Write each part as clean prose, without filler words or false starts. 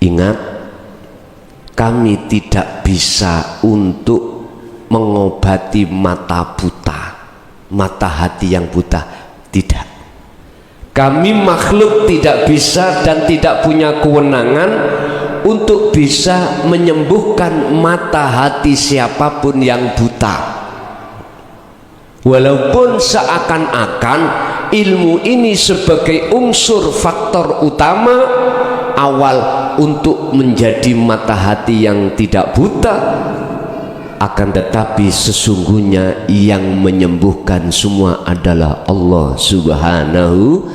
Ingat, kami tidak bisa untuk mengobati mata buta, mata hati yang buta, tidak. Kami makhluk tidak bisa dan tidak punya kewenangan untuk bisa menyembuhkan mata hati siapapun yang buta. Walaupun seakan-akan ilmu ini sebagai unsur faktor utama awal untuk menjadi mata hati yang tidak buta, akan tetapi sesungguhnya yang menyembuhkan semua adalah Allah Subhanahu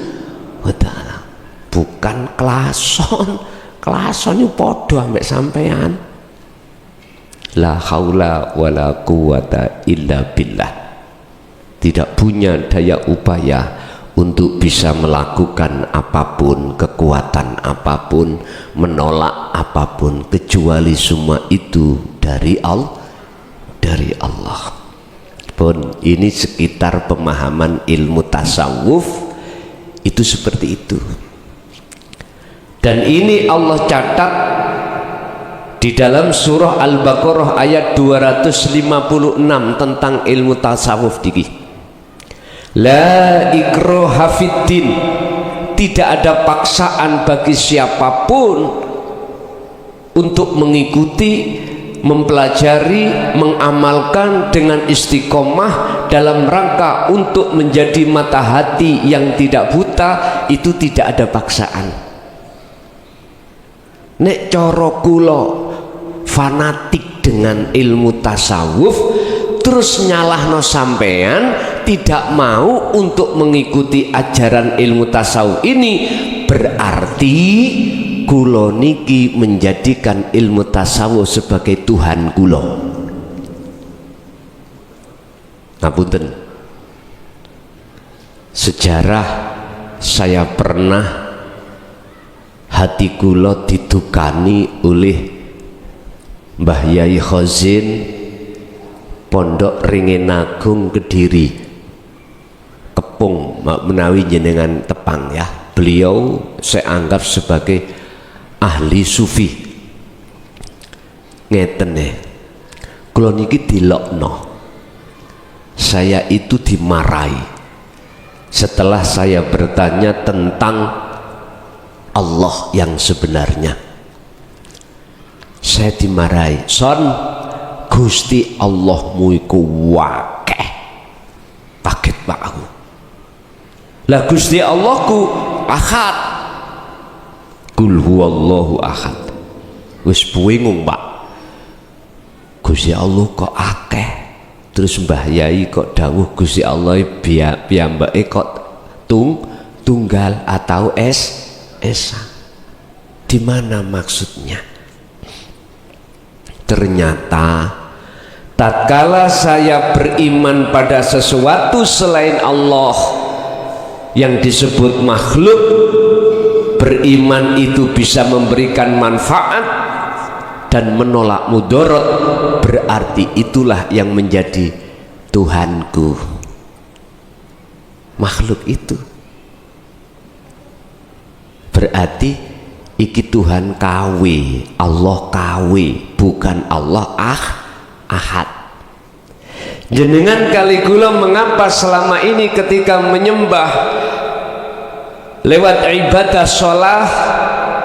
wa ta'ala, bukan klason. Klason itu podo ambek sampean. La haula wala quwata illa billah. Tidak punya daya upaya untuk bisa melakukan apapun, kekuatan apapun, menolak apapun, kecuali semua itu dari Allah. Pun ini sekitar pemahaman ilmu tasawuf itu seperti itu. Dan ini Allah catat di dalam surah Al-Baqarah ayat 256 tentang ilmu tasawuf diki. La ikraha fiddin, tidak ada paksaan bagi siapapun untuk mengikuti, mempelajari, mengamalkan dengan istiqomah dalam rangka untuk menjadi mata hati yang tidak buta. Itu tidak ada paksaan. Nek coro kula fanatik dengan ilmu tasawuf terus nyalahno sampean tidak mau untuk mengikuti ajaran ilmu tasawuf ini, berarti kula niki menjadikan ilmu tasawuf sebagai Tuhan kula. Ngapunten, sejarah saya pernah hati kula didukani oleh Mbah Yai Khazin Pondok Ringenagung Kediri, Kepung menawi jenengan tepang ya. Beliau saya anggap sebagai ahli sufi. Ngeten nih, kula niki dilokno, saya itu dimarahi setelah saya bertanya tentang Allah yang sebenarnya. Saya dimarahi, son Gusti Allahmu iku wakeh. Kaget pak aku. Lah Gusti Allahku ahad, kul huwallahu ahad. Wis bingung pak, Gusti Allah kok akeh, terus Mbah Yai kok dawuh Gusti Allah piyambake kok tunggal atau esa. Di mana maksudnya? Ternyata tatkala saya beriman pada sesuatu selain Allah yang disebut makhluk, beriman itu bisa memberikan manfaat dan menolak mudarat, berarti itulah yang menjadi Tuhanku. Makhluk itu berarti iki Tuhan KW, Allah KW, bukan Allah ahad. Jenengan kali kula mengapa selama ini ketika menyembah lewat ibadah sholat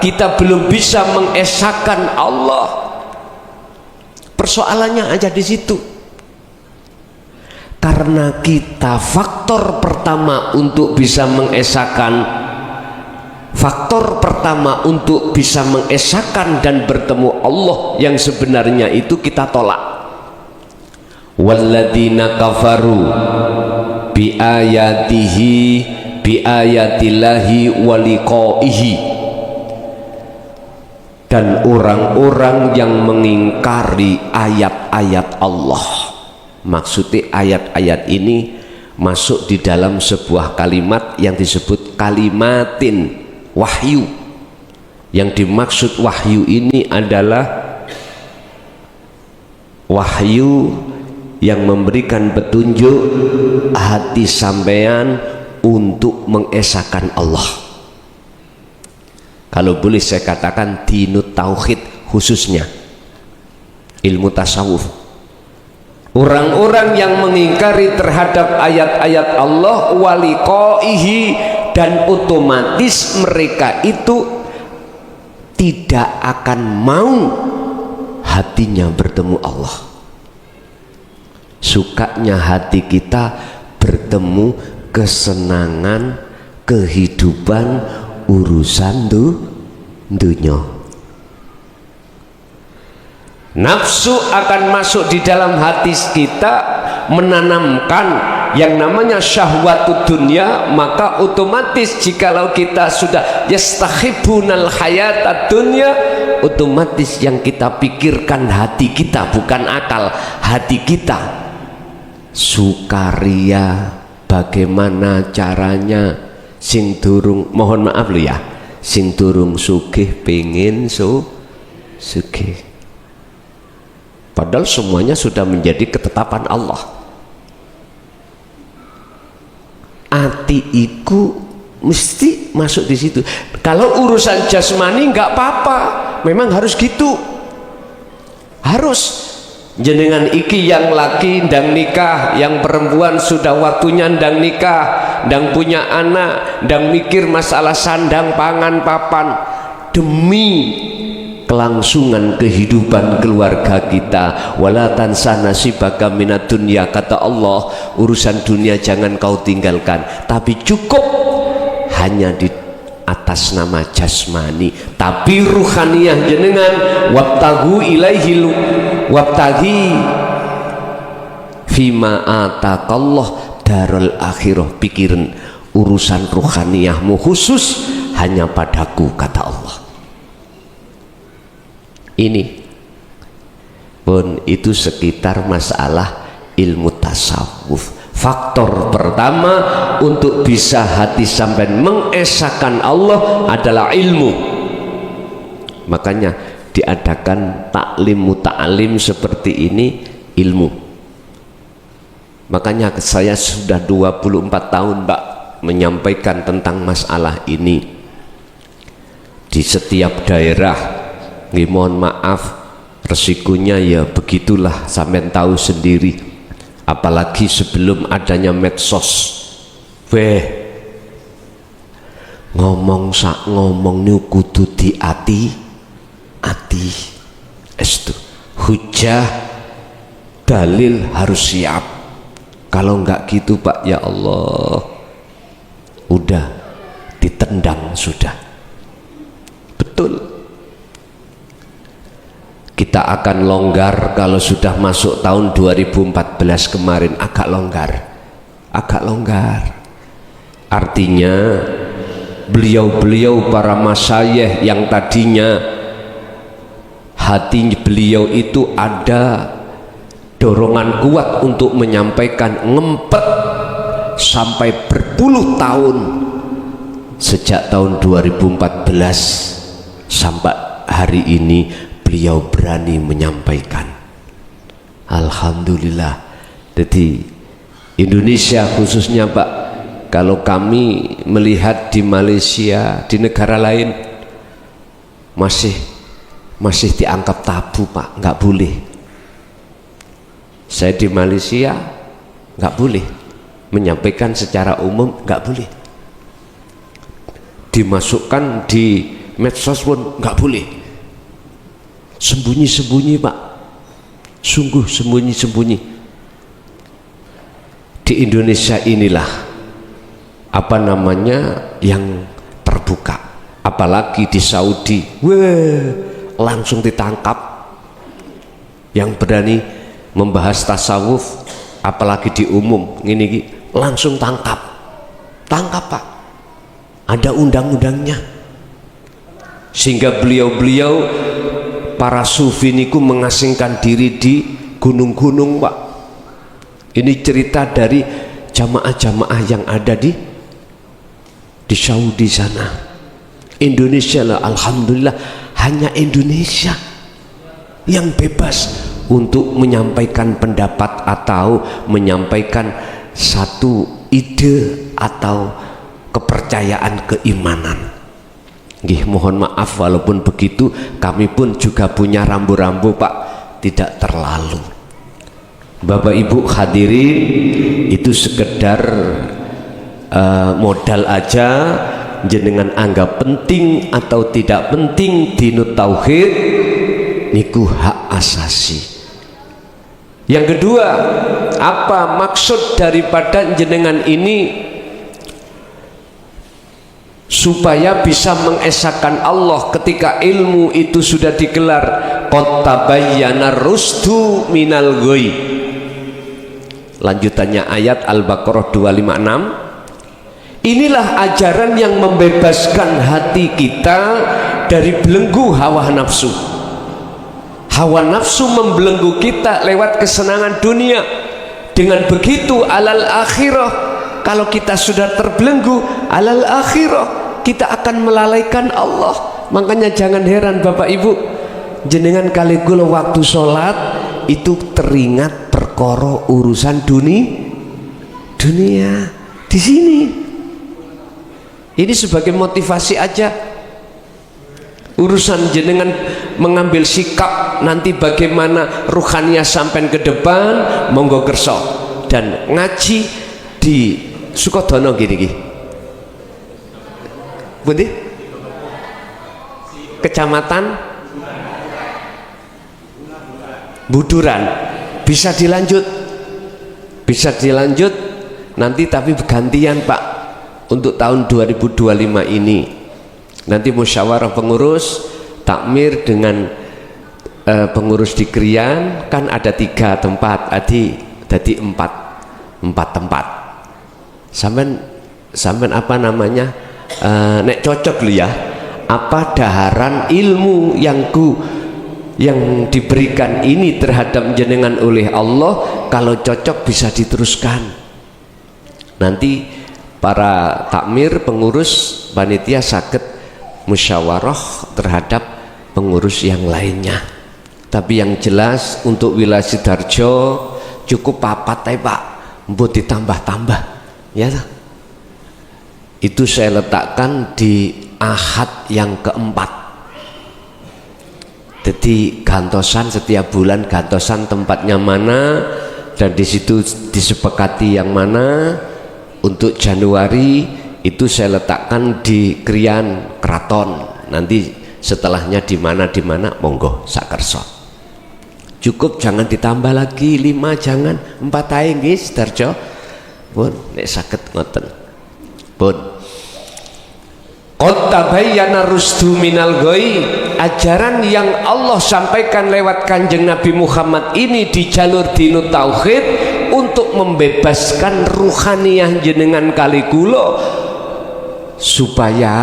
kita belum bisa mengesahkan Allah? Persoalannya aja di situ. Karena kita faktor pertama untuk bisa mengesahkan, faktor pertama untuk bisa mengesahkan dan bertemu Allah yang sebenarnya itu kita tolak. Walladzina kafaru bi ayatihi bi ayatillahi wa liqaihi, dan orang-orang yang mengingkari ayat-ayat Allah. Maksudnya ayat-ayat ini masuk di dalam sebuah kalimat yang disebut kalimatin wahyu. Yang dimaksud wahyu ini adalah wahyu yang memberikan petunjuk hati sampean untuk mengesahkan Allah. kalau boleh saya katakan dinut tauhid, khususnya ilmu tasawuf. Orang-orang yang mengingkari terhadap ayat-ayat Allah waliqaihi, dan otomatis mereka itu tidak akan mau hatinya bertemu Allah. Sukanya hati kita bertemu kesenangan, kehidupan, urusan dunia. Nafsu akan masuk di dalam hati kita, menanamkan yang namanya syahwatu dunia. Maka otomatis jikalau kita sudah yastakhibunal hayatad dunya, otomatis yang kita pikirkan hati kita, bukan akal, hati kita. Sukaria, bagaimana caranya sing durung, mohon maaf lu ya, sing durung sugih pengen sugih. Padahal semuanya sudah menjadi ketetapan Allah. Ati iku mesti masuk di situ. Kalau urusan jasmani nggak apa-apa, memang harus gitu. Harus. Jenengan iki yang laki ndang nikah, yang perempuan sudah waktunya ndang nikah, ndang punya anak, ndang mikir masalah sandang pangan papan, demi kelangsungan kehidupan keluarga kita. Wala tansa nasibaka minad dunya, kata Allah, urusan dunia jangan kau tinggalkan, tapi cukup hanya di atas nama jasmani, tapi ruhaniyah jenengan wabtaghu ilaihi wabtaghi fima ataqallah darul akhirah. Pikirin urusan ruhaniyahmu khusus hanya padaku, kata Allah. Ini pun itu sekitar masalah ilmu tasawuf. Faktor pertama untuk bisa hati sampai mengesahkan Allah adalah ilmu. Makanya diadakan taklim muta'alim seperti ini, ilmu. Makanya saya sudah 24 tahun Pak menyampaikan tentang masalah ini di setiap daerah. Mohon maaf, resikonya ya begitulah, sampean tahu sendiri. Apalagi sebelum adanya medsos, ngomong sak ngomong niku kudu diati estu, hujah dalil harus siap. Kalau enggak gitu Pak, ya Allah, udah ditendang sudah. Betul. Kita akan longgar kalau sudah masuk tahun 2014 kemarin, agak longgar. Artinya beliau-beliau para masyayikh yang tadinya hati beliau itu ada dorongan kuat untuk menyampaikan, ngempet sampai berpuluh tahun, sejak tahun 2014 sampai hari ini beliau berani menyampaikan. Alhamdulillah. Jadi Indonesia khususnya Pak, kalau kami melihat di Malaysia, di negara lain masih dianggap tabu Pak, nggak boleh. Saya di Malaysia nggak boleh menyampaikan secara umum, nggak boleh. Dimasukkan di medsos pun nggak boleh. Sembunyi-sembunyi Pak, sungguh sembunyi-sembunyi. Di Indonesia inilah apa namanya yang terbuka, apalagi di Saudi, langsung ditangkap. Yang berani membahas tasawuf, apalagi di umum ini, langsung tangkap Pak, ada undang-undangnya. Sehingga beliau-beliau para sufi niku mengasingkan diri di gunung-gunung Pak. Ini cerita dari jamaah-jamaah yang ada di Saudi sana. Indonesia lah, alhamdulillah, hanya Indonesia yang bebas untuk menyampaikan pendapat atau menyampaikan satu ide atau kepercayaan keimanan. Nggih, mohon maaf walaupun begitu kami pun juga punya rambu-rambu Pak, tidak terlalu. Bapak Ibu hadirin, itu sekedar modal aja, jenengan anggap penting atau tidak penting dinut tauhid niku hak asasi. Yang kedua, apa maksud daripada jenengan ini? Supaya bisa mengesahkan Allah ketika ilmu itu sudah digelar, qad tabayyana rusdu minal ghoi. Lanjutannya ayat Al-Baqarah 256. Inilah ajaran yang membebaskan hati kita dari belenggu hawa nafsu. Hawa nafsu membelenggu kita lewat kesenangan dunia. Dengan begitu alal akhirah, kalau kita sudah terbelenggu alal akhirah, kita akan melalaikan Allah. Makanya jangan heran Bapak Ibu, jenengan kali kula waktu sholat itu teringat perkara urusan dunia di sini. Ini sebagai motivasi aja. Urusan jenengan mengambil sikap nanti bagaimana ruhannya sampai ke depan, monggo kerso. Dan ngaji di Sukodono gini. Bundi? Kecamatan Buduran. Bisa dilanjut nanti, tapi gantian Pak untuk tahun 2025 ini. Nanti musyawarah pengurus takmir dengan pengurus di Krian, kan ada 3 tempat, jadi 4 tempat. Sampai apa namanya, nek cocok lu ya, apa daharan ilmu yang diberikan ini terhadap jenengan oleh Allah, kalau cocok bisa diteruskan. Nanti para takmir, pengurus, panitia sakit musyawarah terhadap pengurus yang lainnya. Tapi yang jelas untuk wilayah Sidoarjo cukup 4 Pak, mbok ditambah-tambah ya. Itu saya letakkan di Ahad yang keempat. Jadi gantosan setiap bulan, gantosan tempatnya mana, dan di situ disepakati yang mana. Untuk Januari itu saya letakkan di Krian Kraton. Nanti setelahnya di mana monggo sakerso. Cukup, jangan ditambah lagi 5, jangan 4 ae nggih Sidoarjo. Pun nek saged ngoten. Pun qad tabayyana rusdu minal ghoi. Ajaran yang Allah sampaikan lewat Kanjeng Nabi Muhammad ini di jalur dinut tauhid untuk membebaskan ruhaniyah jenengan kali kula supaya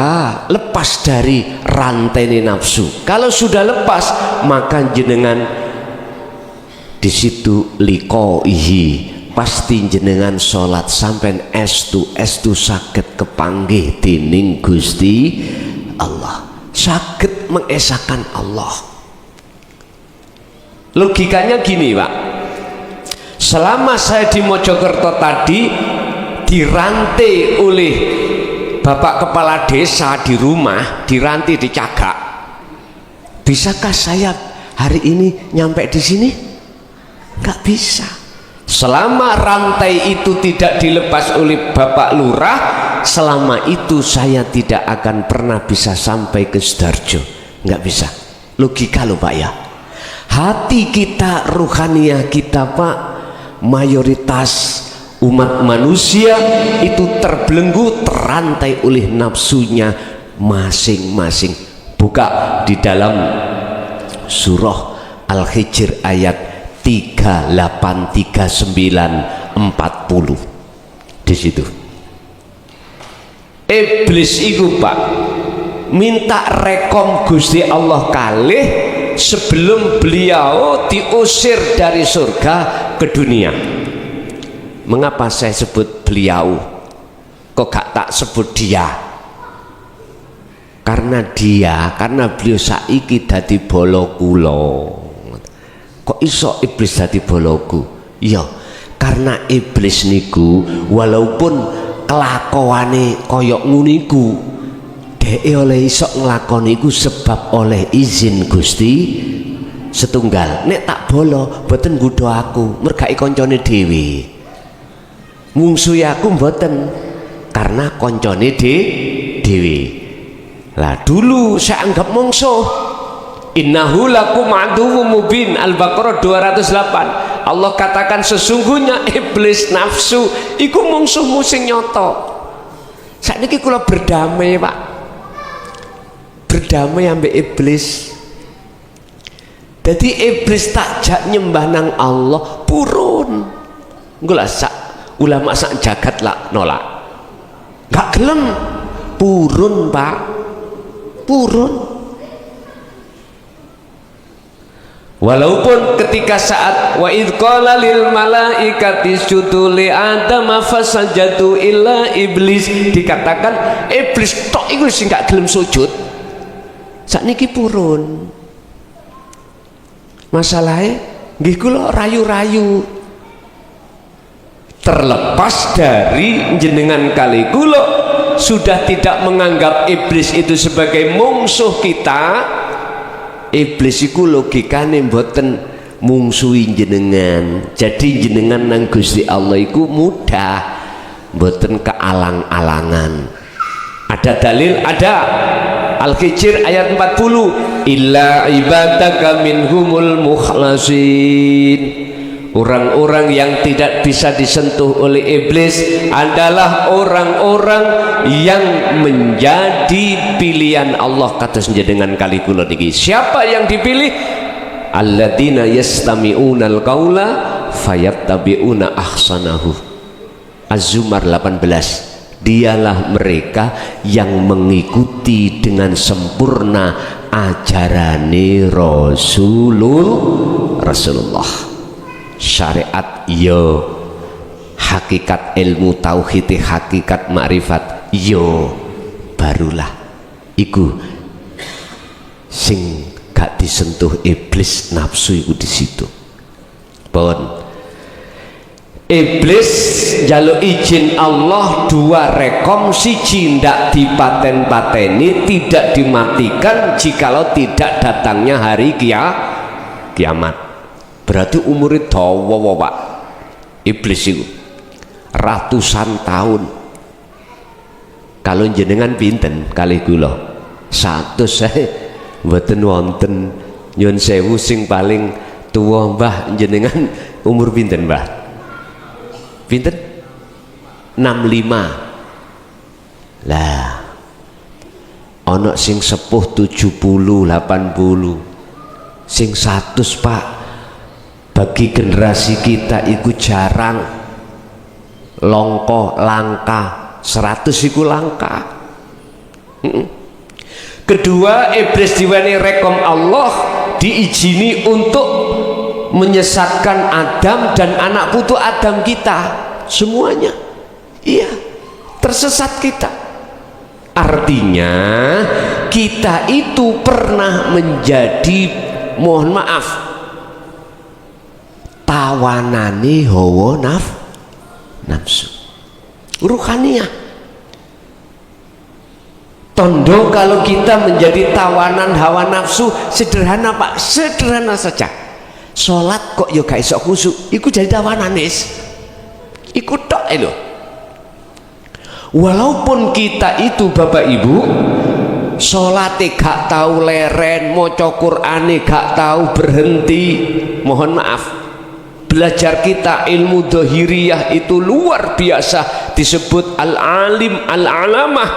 lepas dari rantai nafsu. Kalau sudah lepas, maka jenengan di situ liqaihi, pasti jenengan sholat sampai estu sakit kepanggih dening Gusti Allah, sakit mengesahkan Allah. Logikanya gini Pak, selama saya di Mojokerto tadi dirantai oleh Bapak Kepala Desa di rumah, dirantai di Cagak, bisakah saya hari ini nyampe di sini? Nggak bisa. Selama rantai itu tidak dilepas oleh Bapak Lurah, selama itu saya tidak akan pernah bisa sampai ke Sidoarjo. Nggak bisa. Logika loh Pak ya. Hati kita, ruhaniyah kita Pak, mayoritas umat manusia itu terbelenggu, terantai oleh nafsunya masing-masing. Buka di dalam surah Al-Hijr ayat 38, 39, 40. Di situ iblis itu Pak minta rekom Gusti Allah kalih sebelum beliau diusir dari surga ke dunia. Mengapa saya sebut beliau, kok gak tak sebut dia? Karena beliau saiki dadi bala kula. Kok iso iblis dadi balaku? Iya, karena iblis niku walaupun kelakuane koyok nguniku, Dhek oleh isok nglakoni iku sebab oleh izin Gusti setunggal. Nek tak bolo mboten nggodho aku, mergai koncone dhewe. Mungsuhi aku mboten karena koncone dhewe. Lah dulu saya anggap mungsuh. Innahu lakum aduwwum mubin, Al-Baqarah 208. Allah katakan sesungguhnya iblis nafsu iku mungsuhmu sing nyata. Sakniki kula berdamai, Pak. Berdamai ambek iblis. Jadi iblis tak jak nyembah nang Allah purun. Engko lah sak ulama sak jagat lah nolak. Enggak gelem. Purun, Pak. Purun. Walaupun ketika saat wa idz qala lil malaikati isjudu li adam fasajadu illa iblis, dikatakan iblis tok iku sing gak gelem sujud. Sakniki purun. Masalahe nggih kula rayu-rayu. Terlepas dari jenengan kali kula sudah tidak menganggap iblis itu sebagai musuh kita. Iblis iku logikane mboten mungsuhi jenengan. Jadi jenengan nang Gusti Allah iku mudah, mboten kealang-alangan. Ada dalil? Ada. Al-Hijr ayat 40. Illa ibadaka minhumul mukhlasin. Orang-orang yang tidak bisa disentuh oleh iblis adalah orang-orang yang menjadi pilihan Allah. Kata dengan kali kula niki, siapa yang dipilih? Alladzina yastami'unal qaula fayattabi'una ahsanahu. Az-Zumar 18. Dialah mereka yang mengikuti dengan sempurna ajarane Rasulullah. Syariat yo, hakikat ilmu tauhid, hakikat makrifat yo, barulah iku sing gak disentuh iblis nafsu iku di situ. Pun iblis jaluk izin Allah dua rekom, siji ndak dipaten-pateni, tidak dimatikan jikalau tidak datangnya hari kiamat. Berarti umurnya dawa, Pak. Iblis itu ratusan tahun. Kalau jenengan pinten kali kula 100 saya mboten wonten. Nyun sewu sing paling tua Mbah jenengan umur pinten, Mbah? Pinten? 65. Lah ana sing sepuh 70, 80. Sing 100, Pak. Bagi generasi kita itu jarang, langka. 100 itu langka. Kedua, iblis diweni rekom Allah, diizini untuk menyesatkan Adam dan anak putu Adam kita semuanya. Iya, tersesat kita. Artinya kita itu pernah menjadi, mohon maaf, tawanane hawa nafsu ruhaniyah. Tondo kalau kita menjadi tawanan hawa nafsu sederhana, Pak, sederhana saja. Sholat kok yo gak iso khusyuk, iku jadi tawananis, iku tok lho. Walaupun kita itu Bapak Ibu sholate gak tahu leren, maca Qur'ane gak tahu berhenti, mohon maaf, belajar kita ilmu dohiriyah itu luar biasa, disebut al-alim al-alamah.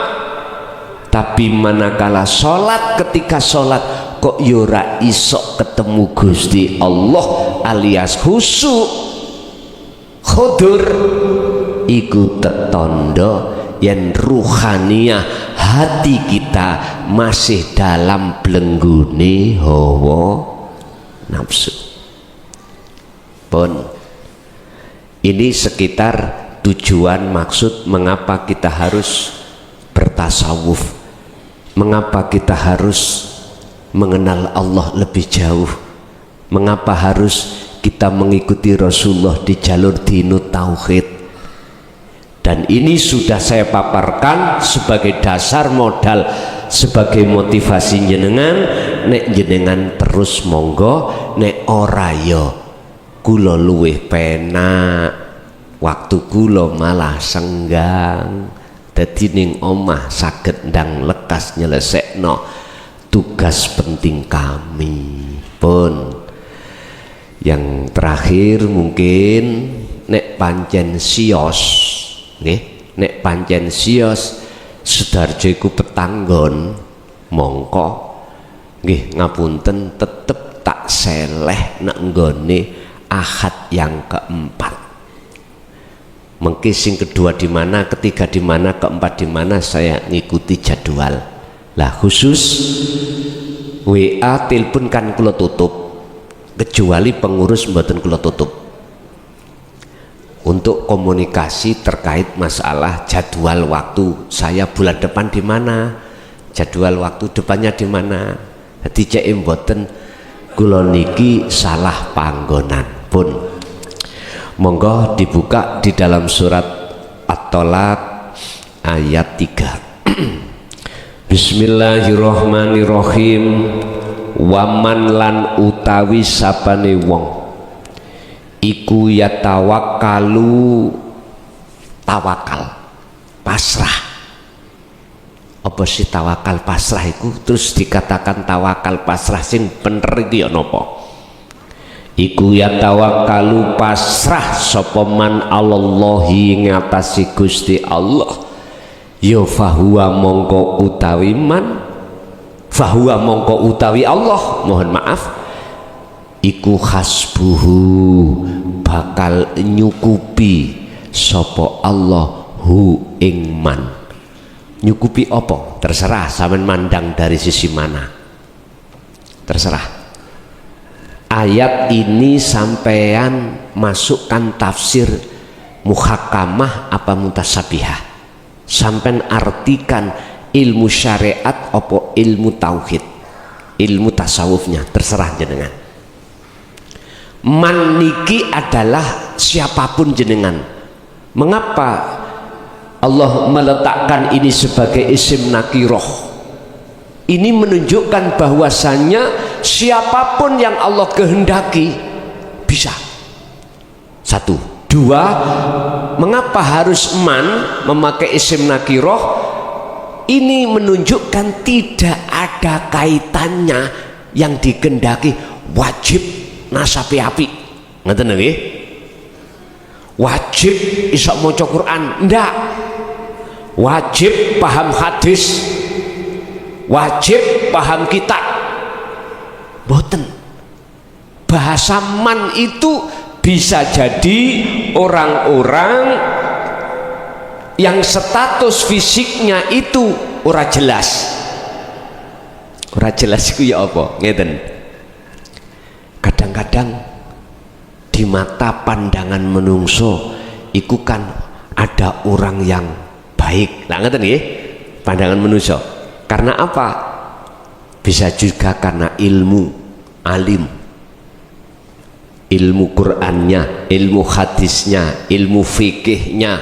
Tapi manakala sholat, ketika sholat kok yura isok ketemu Gusti Allah alias khusyuk khudur, iku tetondo yang ruhaniyah hati kita masih dalam belenggune hawa nafsu. Pun ini sekitar tujuan maksud mengapa kita harus bertasawuf, mengapa kita harus mengenal Allah lebih jauh, mengapa harus kita mengikuti Rasulullah di jalur dinut tauhid. Dan ini sudah saya paparkan sebagai dasar modal sebagai motivasi jenengan. Nek jenengan terus monggo, nek ora ya kula luwih penak, waktu kula malah senggang. Dadi ning omah saged ndang lekas nyelesekno tugas penting kami. Pun yang terakhir mungkin nek pancen sios nggih, nek pancen sios Sudarjo iku petanggon, mongko nggih ngapunten tetep tak seleh nek nggone Ahad yang keempat. Mengki sing kedua di mana, ketiga di mana, keempat di mana, saya ngikuti jadwal. Lah khusus WA telepon kan kula tutup, kecuali pengurus mboten kula tutup. Untuk komunikasi terkait masalah jadwal waktu saya bulan depan di mana, jadwal waktu depannya di mana. Jadi cek mboten kula niki salah panggonan pun. Monggo dibuka di dalam surat At-Tolaq ayat 3. Bismillahirrahmanirrahim. Waman lan utawi sapane wong iku yatawakkalu, tawakal pasrah. Apa sih tawakal pasrah iku? Terus dikatakan tawakal pasrah sing bener iki ya napa? Iku yatawakkalu pasrah sapa man Allahi ngatasi Gusti Allah, ya fahuwa mongko utawi man, fahuwa mongko utawi Allah, mohon maaf, iku hasbuhu bakal nyukupi sapa Allah hu ing man. Nyukupi apa? Terserah sampean mandang dari sisi mana, terserah. Ayat ini sampean masukkan tafsir muhakamah apa mutasabihah, sampean artikan ilmu syariat apa ilmu tauhid, ilmu tasawufnya, terserah jenengan. Man niki adalah siapapun jenengan. Mengapa Allah meletakkan ini sebagai isim nakiroh? Ini menunjukkan bahwasannya siapapun yang Allah kehendaki bisa. Satu. Dua, mengapa harus man memakai isim nakiroh? Ini menunjukkan tidak ada kaitannya yang dikehendaki wajib nasapi api. Ngerti nggih? Wajib iso maca Quran, ndak. Wajib paham hadis, wajib paham kitab, boten. Bahasa man itu bisa jadi orang-orang yang status fisiknya itu ora jelas. Ora jelas itu ya apa? Ngeten. Kadang-kadang di mata pandangan menungso iku kan ada orang yang baik. Lah ngeten nggih? Pandangan menungso. Karena apa? Bisa juga karena ilmu, alim, ilmu Qur'annya, ilmu hadisnya, ilmu fikihnya,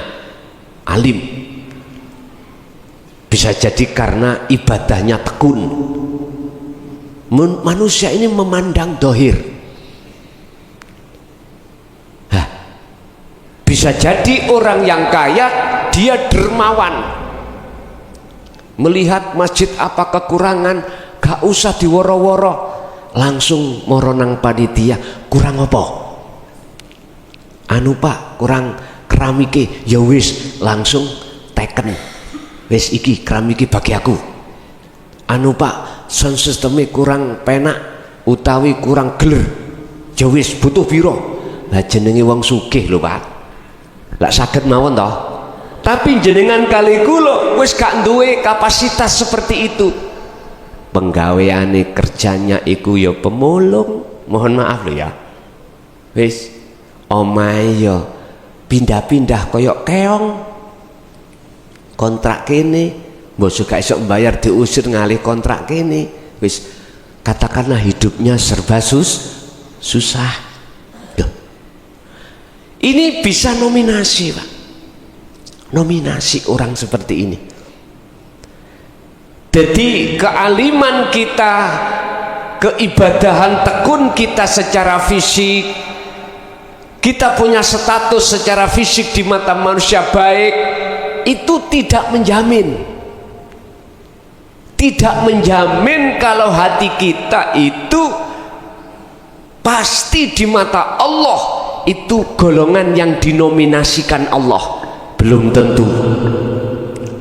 alim. Bisa jadi karena ibadahnya tekun. Manusia ini memandang dohir. Bisa jadi orang yang kaya dia dermawan, melihat masjid apa kekurangan gak usah diworo-woro, langsung moronang panitia, kurang apa? Anu pak kurang keramike, ya wis langsung teken, wis iki keramike bagi aku. Anu pak sound sistemnya kurang penak utawi kurang geler, ya wis butuh biro. Lah jenenge wong sugih lho pak, lak saged mawon toh. Tapi jenengan kali kula wis gak duwe kapasitas seperti itu. Penggaweane kerjanya iku ya pemulung, mohon maaf lho ya. Wis omahe ya pindah-pindah koyok keong. Kontrak kene, mbok gak iso mbayar diusir ngalih kontrak kene. Wis katakanlah hidupnya serba susah. Duh. Ini bisa nominasi, Pak. Nominasi orang seperti ini. Jadi kealiman kita, keibadahan tekun kita secara fisik, kita punya status secara fisik di mata manusia baik, itu tidak menjamin kalau hati kita itu pasti di mata Allah itu golongan yang dinominasikan Allah. Belum tentu.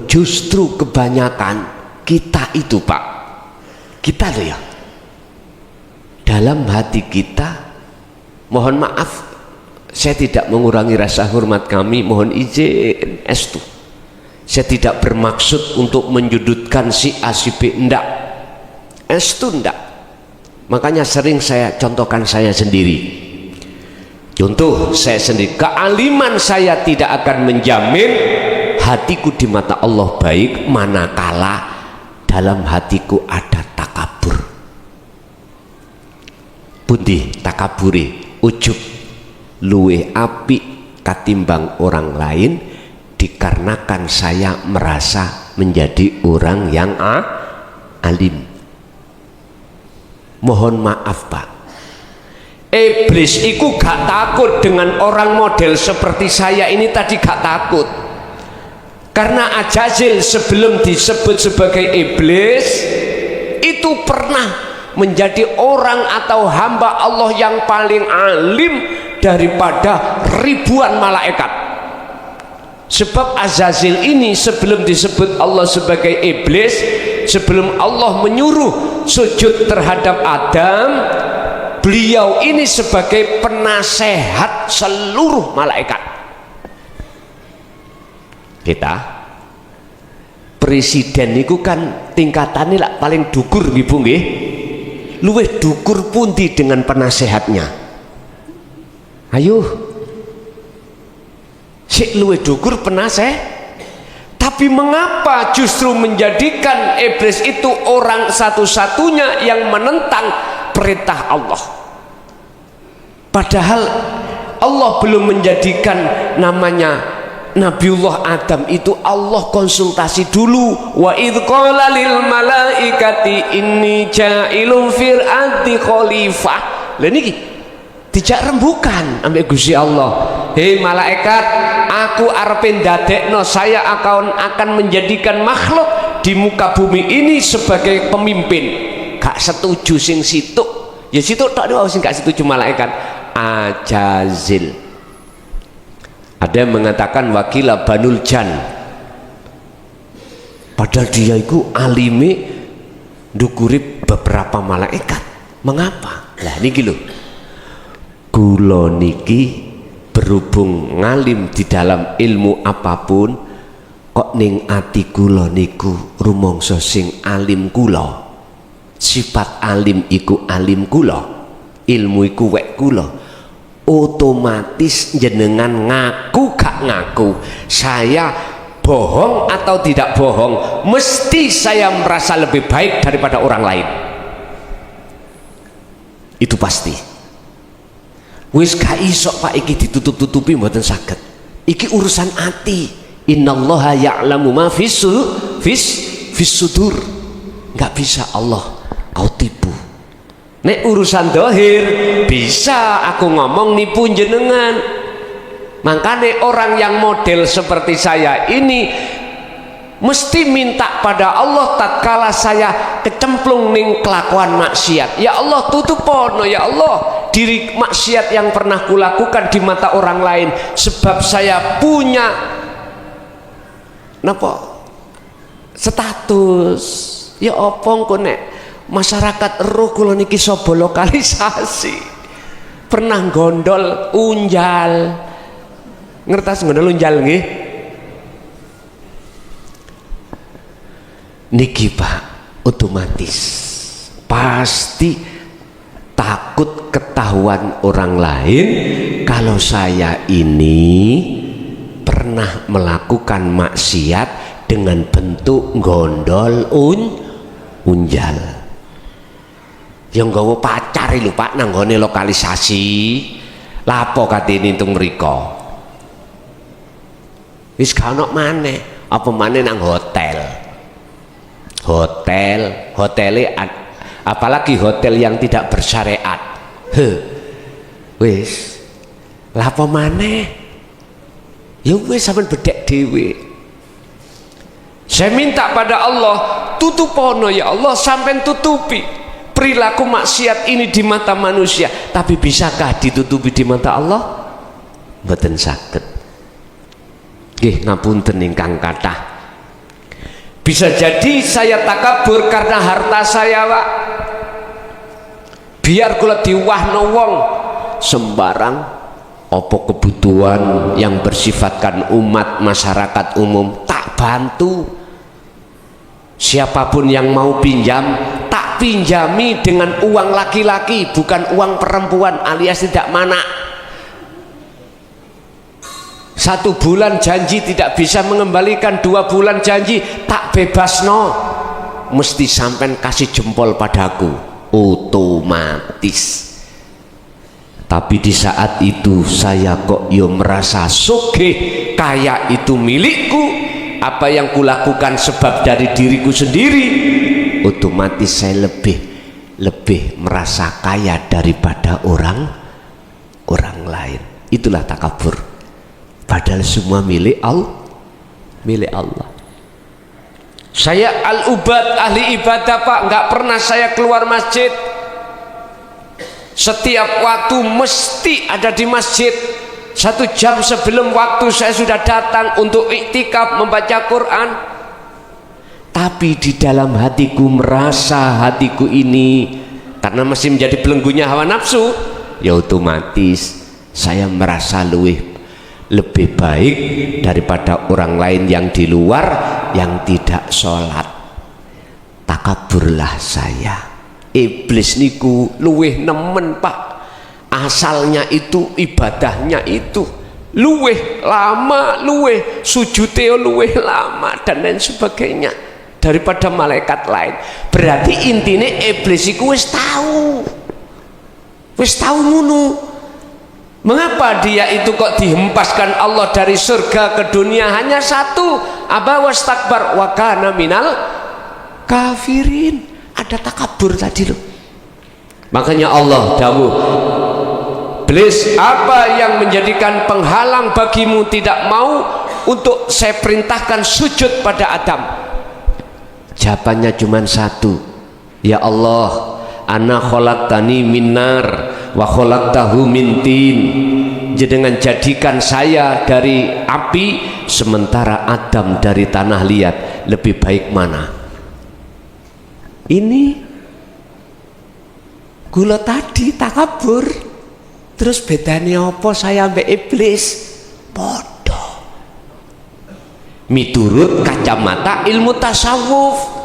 Justru kebanyakan kita itu Pak, kita loh ya, dalam hati kita, mohon maaf saya tidak mengurangi rasa hormat kami, mohon izin estu, saya tidak bermaksud untuk menyudutkan si A si B, enggak, estu enggak. Makanya sering saya contohkan saya sendiri, contoh saya sendiri, kealiman saya tidak akan menjamin hatiku di mata Allah baik manakala dalam hatiku ada takabur. Pundi takabure, ujub luwe api katimbang orang lain, dikarenakan saya merasa menjadi orang yang alim. Mohon maaf Pak, iblis itu gak takut dengan orang model seperti saya ini tadi, gak takut. Karena Ajazil sebelum disebut sebagai iblis itu pernah menjadi orang atau hamba Allah yang paling alim daripada ribuan malaikat. Sebab Azazil ini sebelum disebut Allah sebagai iblis, sebelum Allah menyuruh sujud terhadap Adam, beliau ini sebagai penasehat seluruh malaikat. Kita presiden itu kan tingkatannya lah paling dukur nggih Bu nggih. Luwih dukur pundi dengan penasehatnya? Ayo. Sik luwih dukur penasehat. Tapi mengapa justru menjadikan iblis itu orang satu-satunya yang menentang perintah Allah? Padahal Allah belum menjadikan namanya Nabiullah Adam itu Allah konsultasi dulu. Wa idh qala lil malaikati inni ja'ilun fil ardi khalifah. Lah niki dijak rembukan ambek Gusti Allah. Hei malaikat, aku arepe ndadekno saya akan menjadikan makhluk di muka bumi ini sebagai pemimpin. Gak setuju sing situ. Ya situ tok sing gak setuju malaikat. Ajazil. Ada yang mengatakan wakilah Banul Jan, padahal dia itu alime ndukuri beberapa malaikat. Mengapa? Lah niki lho, kula niki berhubung ngalim di dalam ilmu apapun, kok ning ati kula niku rumangsa sing alim kula, sifat alim iku alim kula, ilmu iku wek kula, otomatis jenengan ngaku gak ngaku, saya bohong atau tidak bohong, mesti saya merasa lebih baik daripada orang lain. Itu pasti. Wis gak iso Pak iki ditutup-tutupi mboten saged. Iki urusan ati. Innallaha ya'lamu ma fis sudur. Gak bisa Allah kau tipu. Nek urusan dohir bisa aku ngomong nipu jenengan. Makanya orang yang model seperti saya ini mesti minta pada Allah tatkala saya kecemplung ning kelakuan maksiat. Ya Allah tutupono ya Allah diri maksiat yang pernah kulakukan di mata orang lain, sebab saya punya napa status. Ya opong kok nek masyarakat roh kula niki sapa lokalisasi pernah gondol unjal, ngertas gondol unjal nggih niki Pak, otomatis pasti takut ketahuan orang lain kalau saya ini pernah melakukan maksiat dengan bentuk gondol unjal. Yang nggawa pacar lho Pak nanggone lokalisasi. Lapo katene tung mriko. Wis gak ono maneh, apa maneh nang hotel. apalagi hotel yang tidak bersyariat. Wis lapo maneh ya wis sampean bedek dhewe. Saya minta pada Allah, tutupono ya Allah, sampean tutupi perilaku maksiat ini di mata manusia. Tapi bisakah ditutupi di mata Allah? Mboten saged. Nggih ngapunten ingkang kathah. Bisa jadi saya takabur karena harta saya, Pak. Biar kula diwahno wong sembarang apa kebutuhan yang bersifatkan umat masyarakat umum tak bantu. Siapapun yang mau pinjam tak pinjami dengan uang laki-laki, bukan uang perempuan alias tidak mana. 1 bulan janji tidak bisa mengembalikan, 2 bulan janji tak bebas no, mesti sampean kasih jempol padaku otomatis. Tapi di saat itu saya kok yo merasa sugih, kaya itu milikku. Apa yang kulakukan sebab dari diriku sendiri, otomatis saya lebih merasa kaya daripada orang lain. Itulah takabur. Padahal semua milik Allah. Saya al-ubad, ahli ibadah, Pak. Nggak pernah saya keluar masjid. Setiap waktu mesti ada di masjid. 1 jam sebelum waktu saya sudah datang untuk iktikaf membaca Quran. Tapi di dalam hatiku merasa hatiku ini karena masih menjadi belenggunya hawa nafsu, ya otomatis saya merasa lebih baik daripada orang lain yang di luar yang tidak sholat. Takaburlah saya. Iblis niku luweh nemen, Pak. Asalnya itu ibadahnya itu luweh lama, luweh sujudnya luweh lama dan lain sebagainya daripada malaikat lain. Berarti intinya iblis itu wis tahu ngono. Mengapa dia itu kok dihempaskan Allah dari surga ke dunia hanya 1? Aba wastakbar wa kana minal kafirin. Ada takabur tadi loh. Makanya Allah dawuh, Iblis, apa yang menjadikan penghalang bagimu tidak mau untuk saya perintahkan sujud pada Adam? Jawabannya cuma 1. Ya Allah, ana khalaqtani min nar wa khalaqtahu min tin. Jangan jadikan saya dari api sementara Adam dari tanah liat. Lebih baik mana? Ini gula tadi takabur. Terus bedanya apa saya ambek iblis? Podo. Miturut kacamata ilmu tasawuf.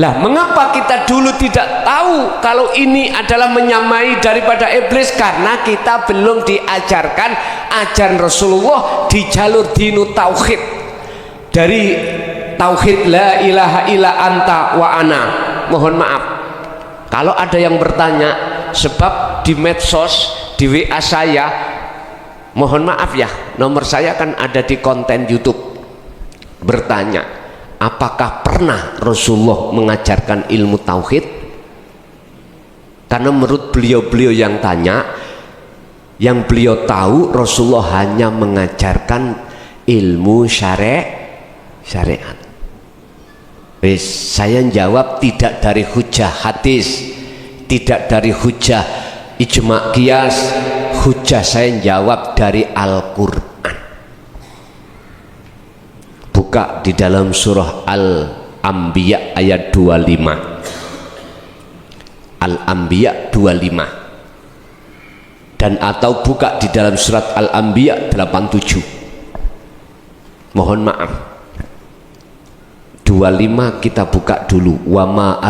Lah mengapa kita dulu tidak tahu kalau ini adalah menyamai daripada iblis? Karena kita belum diajarkan ajaran Rasulullah di jalur dinu tauhid. Dari tauhid la ilaha illa anta wa ana. Mohon maaf kalau ada yang bertanya, sebab di medsos, di WA saya, mohon maaf ya, nomor saya kan ada di konten YouTube, bertanya apakah pernah Rasulullah mengajarkan ilmu tauhid? Karena menurut beliau-beliau yang tanya, yang beliau tahu Rasulullah hanya mengajarkan ilmu syariat. Saya jawab tidak dari hujah hadis, tidak dari hujah ijma qiyas. Hujah saya jawab dari Al-Quran. Buka di dalam surah Al-Anbiya ayat 25. Al-Anbiya 25. Dan atau buka di dalam surat Al-Anbiya 87. Mohon maaf, 25 kita buka dulu. Wama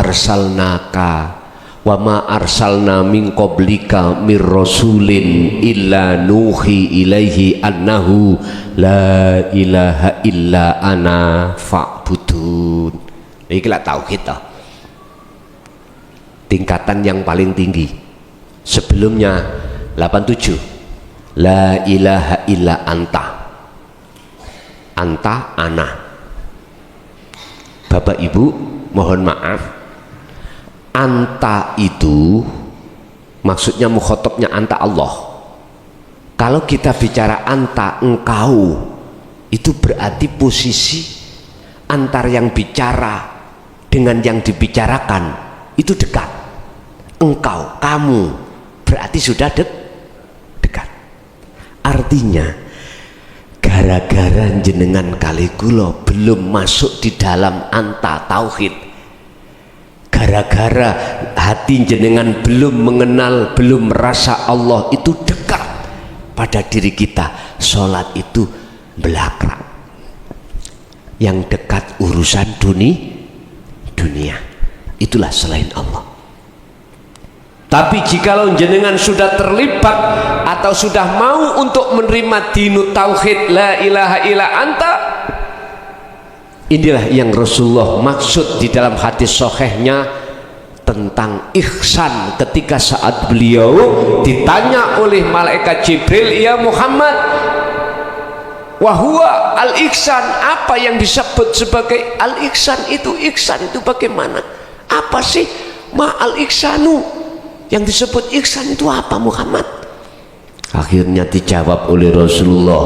arsalna min qablika mir rasulin illa nuhi ilaihi annahu la ilaha illa ana fa'budun. Ikilah tauhid toh. Tingkatan yang paling tinggi. Sebelumnya 87. La ilaha illa anta. Anta ana. Bapak Ibu, mohon maaf, anta itu maksudnya mukhotabnya anta Allah. Kalau kita bicara anta engkau, itu berarti posisi antar yang bicara dengan yang dibicarakan itu dekat. Engkau, kamu berarti sudah dekat. Artinya gara-gara jenengan kali kula belum masuk di dalam anta tauhid, gara-gara hati jenengan belum mengenal, belum merasa Allah itu dekat pada diri kita, sholat itu belakang. Yang dekat urusan dunia, itulah selain Allah. Tapi jikalau jenengan sudah terlibat atau sudah mau untuk menerima dinu tauhid la ilaha illa anta, inilah yang Rasulullah maksud di dalam hadis sahihnya tentang ihsan, ketika saat beliau ditanya oleh malaikat Jibril, ya Muhammad, wahwa al-ihsan, apa yang disebut sebagai al-ihsan itu? Ihsan itu bagaimana? Apa sih ma al-ihsanu? Yang disebut ihsan itu apa Muhammad? Akhirnya dijawab oleh Rasulullah,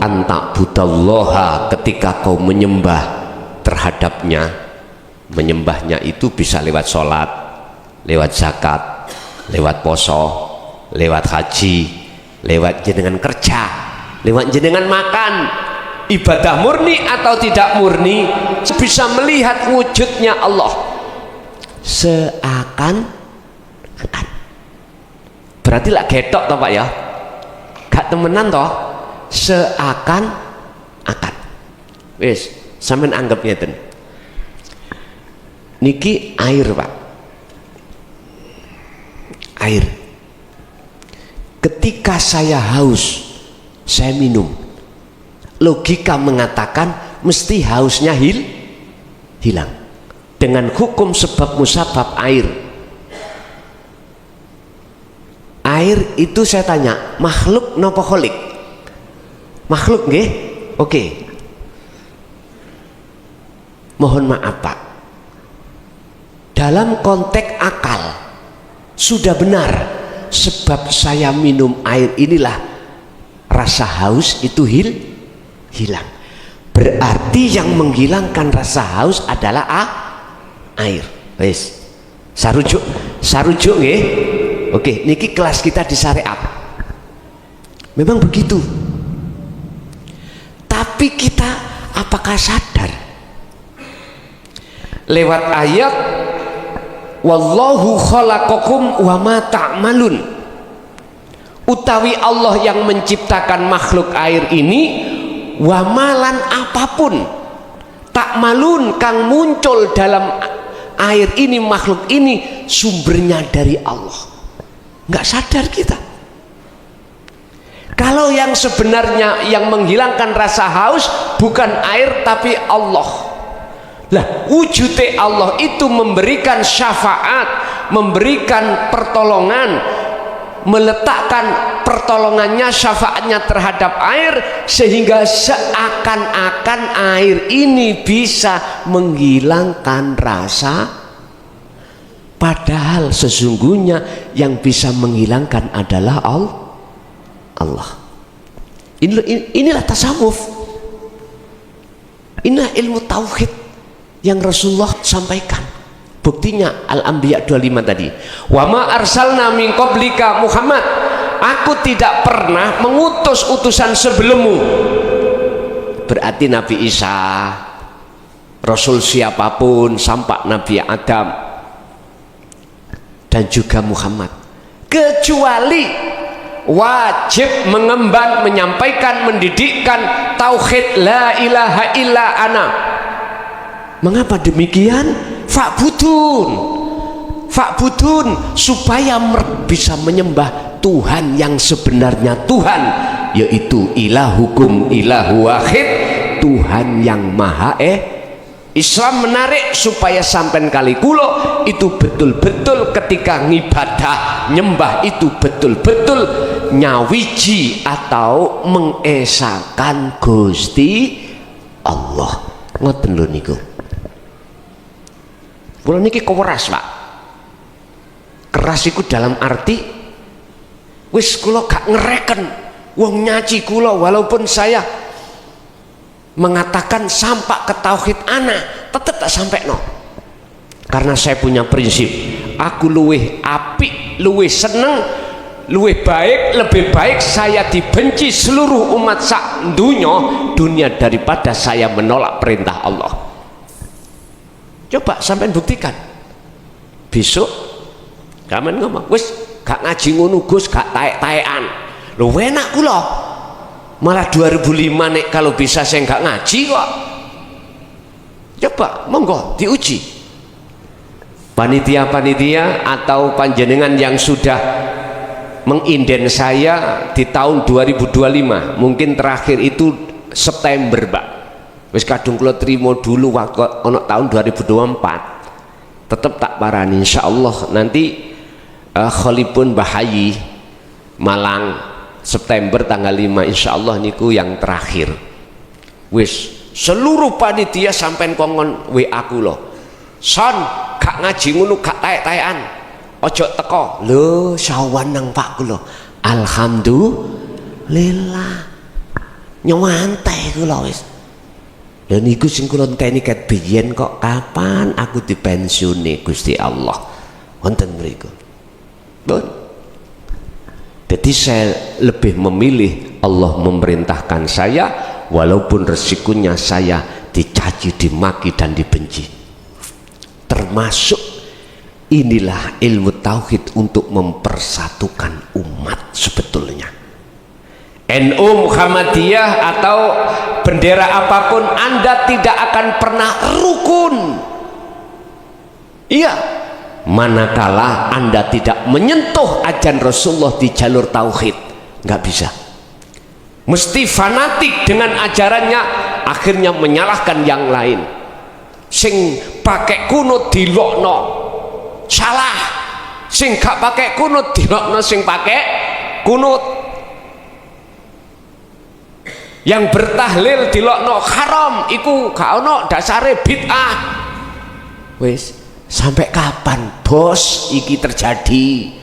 anta budallaha, ketika kau menyembah terhadapnya. Menyembahnya itu bisa lewat sholat, lewat zakat, lewat poso, lewat haji, lewat jenengan kerja, lewat jenengan makan. Ibadah murni atau tidak murni, bisa melihat wujudnya Allah seakan-akan. Berarti lah getok toh Pak ya, gak temenan toh, seakan-akan. Wis sampean anggap ngeten, niki air Pak, air. Ketika saya haus, saya minum, logika mengatakan mesti hausnya hilang dengan hukum sebab musabab air. Air itu saya tanya, makhluk nopo kholik? Makhluk nggih? Oke. Mohon maaf Pak, dalam konteks akal sudah benar, sebab saya minum air inilah rasa haus itu hilang. Berarti yang menghilangkan rasa haus adalah air. Wes, sarujuk nggih. Oke, niki kelas kita di syariat. Memang begitu. Tapi kita apakah sadar? Lewat ayat wallahu khalaqakum wa ma ta'malun, utawi Allah yang menciptakan makhluk air ini, wa malan apapun ta'malun kang muncul dalam air ini, makhluk ini sumbernya dari Allah. Nggak sadar kita kalau yang sebenarnya yang menghilangkan rasa haus bukan air tapi Allah. Lah wujudnya Allah itu memberikan syafaat, memberikan pertolongan, meletakkan pertolongannya, syafaatnya terhadap air, sehingga seakan-akan air ini bisa menghilangkan rasa. Padahal sesungguhnya yang bisa menghilangkan adalah Allah. Inilah tasawuf, inilah ilmu tauhid yang Rasulullah sampaikan. Buktinya Al-Anbiya 25 tadi, wa ma arsalna min qablika Muhammad, aku tidak pernah mengutus utusan sebelummu. Berarti Nabi Isa, Rasul siapapun sampai Nabi Adam dan juga Muhammad, kecuali wajib mengemban, menyampaikan, mendidikkan tauhid la ilaha illa ana. Mengapa demikian? Fa'budun, supaya bisa menyembah Tuhan yang sebenarnya Tuhan, yaitu ilahukum ilahu wahid, Tuhan yang maha Islam menarik supaya sampai kali kulo itu betul-betul ketika ngibadah nyembah itu betul-betul nyawiji atau mengesahkan Gusti Allah. Ngoten lho niku. Kula niki keras Pak. Keras iku dalam arti wis kula gak ngereken wong nyaci kula walaupun saya mengatakan sampai ke tauhid ana tetep tak sampai no. Karena saya punya prinsip, aku luwih apik, luwih seneng, luwih baik, lebih baik saya dibenci seluruh umat sak dunia daripada saya menolak perintah Allah. Coba sampai buktikan. Besok kamen ngomong, wis gak ngaji ngono Gus, gak taek-taekan. Lho enak kula. Malah 2005 nek kalau bisa saya gak ngaji kok. Coba monggo diuji. Panitia-panitia atau panjenengan yang sudah menginden saya di tahun 2025, mungkin terakhir itu September Pak. Wis kadung kula trimo dulu waktu ono tahun 2024. Tetep tak parani insyaallah nanti Khalipun Bahayi Malang September tanggal 5 insyaallah niku yang terakhir. Wis seluruh panitia sampai kongon WA kula. Son gak ngaji ngono gak taek-taekan. Ojo teko. Lho sawan nang Pak kula. Alhamdulillah. Nyantai kula wis. Lha niku sing kula enteni ket biyen kok kapan aku dipensiune Gusti Allah. Wonten mriku. Bon. Jadi saya lebih memilih Allah memerintahkan saya walaupun resikonya saya dicaci, dimaki dan dibenci. Termasuk inilah ilmu tauhid untuk mempersatukan umat sebetulnya. NU Muhammadiyah atau bendera apapun Anda tidak akan pernah rukun. Iya, manakala Anda tidak menyentuh ajaran Rasulullah di jalur tauhid, nggak bisa. Mesti fanatik dengan ajarannya, akhirnya menyalahkan yang lain. Sing pakai kunut dilokno salah, sing gak pakai kunut dilokno sing pakai kunut, yang bertahlil dilokno haram iku gak ono dasare bid'ah. Wis sampai kapan bos iki terjadi?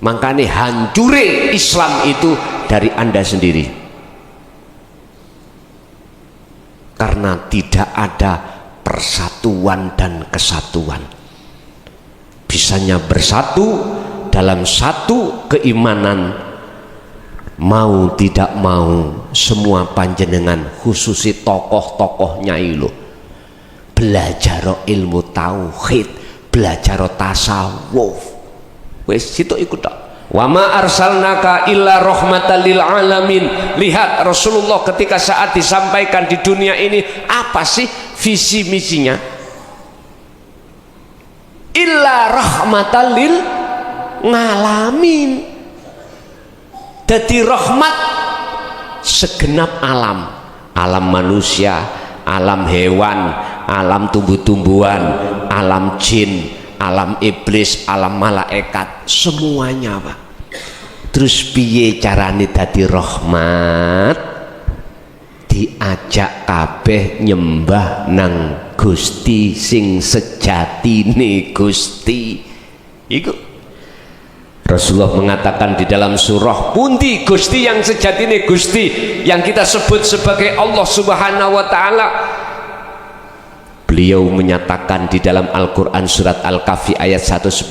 Makanya hancure Islam itu dari Anda sendiri. Karena tidak ada persatuan dan kesatuan. Bisanya bersatu dalam satu keimanan, mau tidak mau semua panjenengan khususi tokoh-tokoh nyai lo belajar ilmu tauhid, belajar tasawuf. Wes situ ikut tak. Wa ma arsalnaka illa rahmatan lil alamin. Lihat Rasulullah ketika saat disampaikan di dunia ini apa sih visi misinya? Illa rahmatan lil ngalamin. Jadi rahmat segenap alam, alam manusia, alam hewan, alam tumbuh-tumbuhan, alam jin, alam iblis, alam malaikat, semuanya Pak. Terus piye carane dadi rahmat? Diajak kabeh nyembah nang Gusti sing sejatine Gusti. Iku Rasulullah mengatakan di dalam surah pundi Gusti yang sejatine Gusti yang kita sebut sebagai Allah Subhanahu wa taala. Beliau menyatakan di dalam Al-Quran surat Al-Kahfi ayat 110,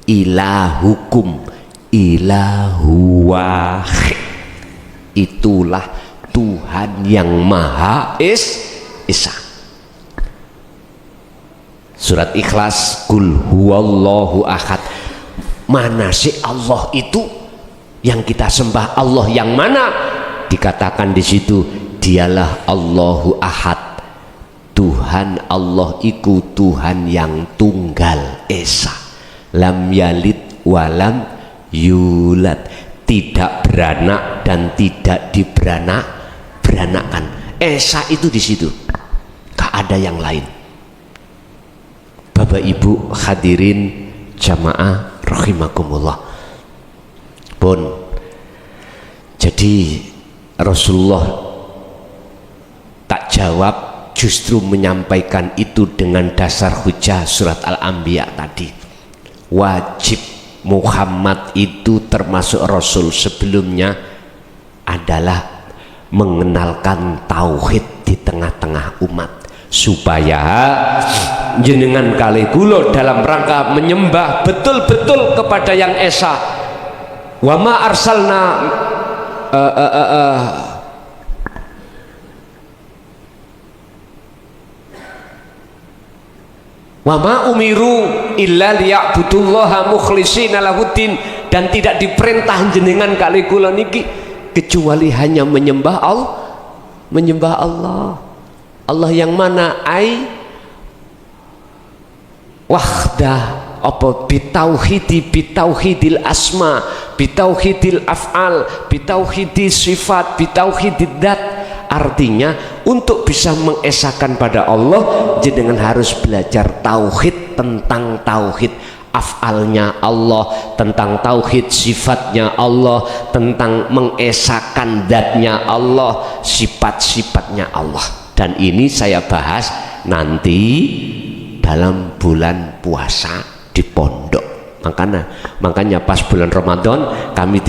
ilahukum ilahu wahid, itulah Tuhan yang Maha Esa. Surat Ikhlas, kul huwallahu ahad. Mana sih Allah itu yang kita sembah? Allah yang mana? Dikatakan di situ, dialah Allahu ahad. Tuhan Allah iku Tuhan yang tunggal esa, lam yalid walam yulad, tidak beranak dan tidak diberanakan. Esa itu di situ, gak ada yang lain. Bapak Ibu hadirin jamaah rahimakumullah. Pun jadi Rasulullah tak jawab justru menyampaikan itu dengan dasar hujah surat Al-Anbiya tadi. Wajib Muhammad itu termasuk Rasul sebelumnya adalah mengenalkan tauhid di tengah-tengah umat, supaya jenengan kali kula dalam rangka menyembah betul-betul kepada yang esa. Wa ma arsalna wa ma umiru illa liya'budullaha mukhlishina lahuddin, dan tidak diperintah jenengan kali kula niki kecuali hanya menyembah Allah, menyembah Allah. Allah yang mana? Ai wahdah, apa bitauhidil asma, bitauhidil af'al, bitauhidil sifat, bitauhidid dat. Artinya untuk bisa mengesahkan pada Allah, jenengan harus belajar tauhid, tentang tauhid af'alnya Allah, tentang tauhid sifatnya Allah, tentang mengesahkan zatnya Allah, sifat-sifatnya Allah. Dan ini saya bahas nanti dalam bulan puasa di pondok. Makanya pas bulan Ramadan kami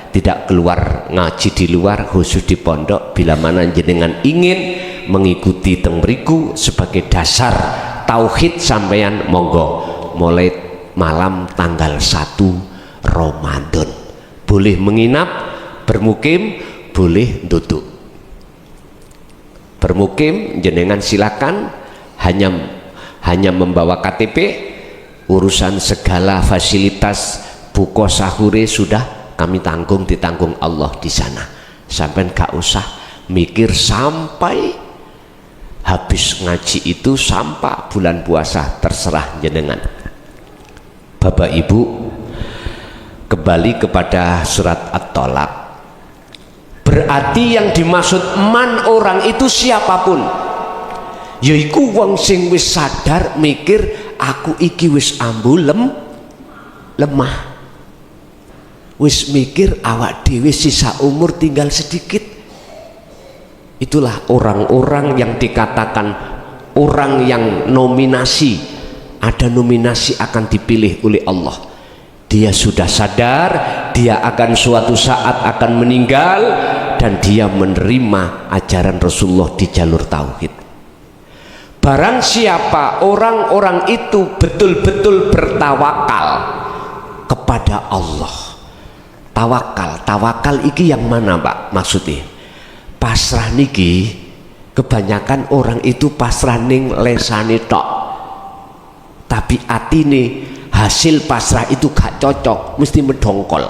tidak keluar ngaji di luar, khusus di pondok. Bila mana jenengan ingin mengikuti tengriku sebagai dasar tauhid sampeyan, monggo mulai malam tanggal 1 Ramadan boleh menginap, bermukim, boleh duduk. Bermukim jenengan silakan, hanya membawa KTP, urusan segala fasilitas buka sahure sudah kami tanggung, ditanggung Allah di sana. Sampai gak usah mikir sampai habis ngaji itu sampai bulan puasa, terserah jenengan. Bapak Ibu, kembali kepada surat At-Tolak. Berarti yang dimaksud man orang itu siapapun, yaiku wong sing wis sadar mikir aku iki wis ambu lemah, wis mikir awak dhewe sisa umur tinggal sedikit. Itulah orang-orang yang dikatakan orang yang nominasi, ada nominasi akan dipilih oleh Allah. Dia sudah sadar dia akan suatu saat akan meninggal, dan dia menerima ajaran Rasulullah di jalur tauhid. Barang siapa orang-orang itu betul-betul bertawakal kepada Allah. Tawakal iki yang mana Pak maksudnya? Pasrah niki kebanyakan orang itu pasrah ning lesane tok, tapi atine hasil pasrah itu gak cocok, mesti mendongkol.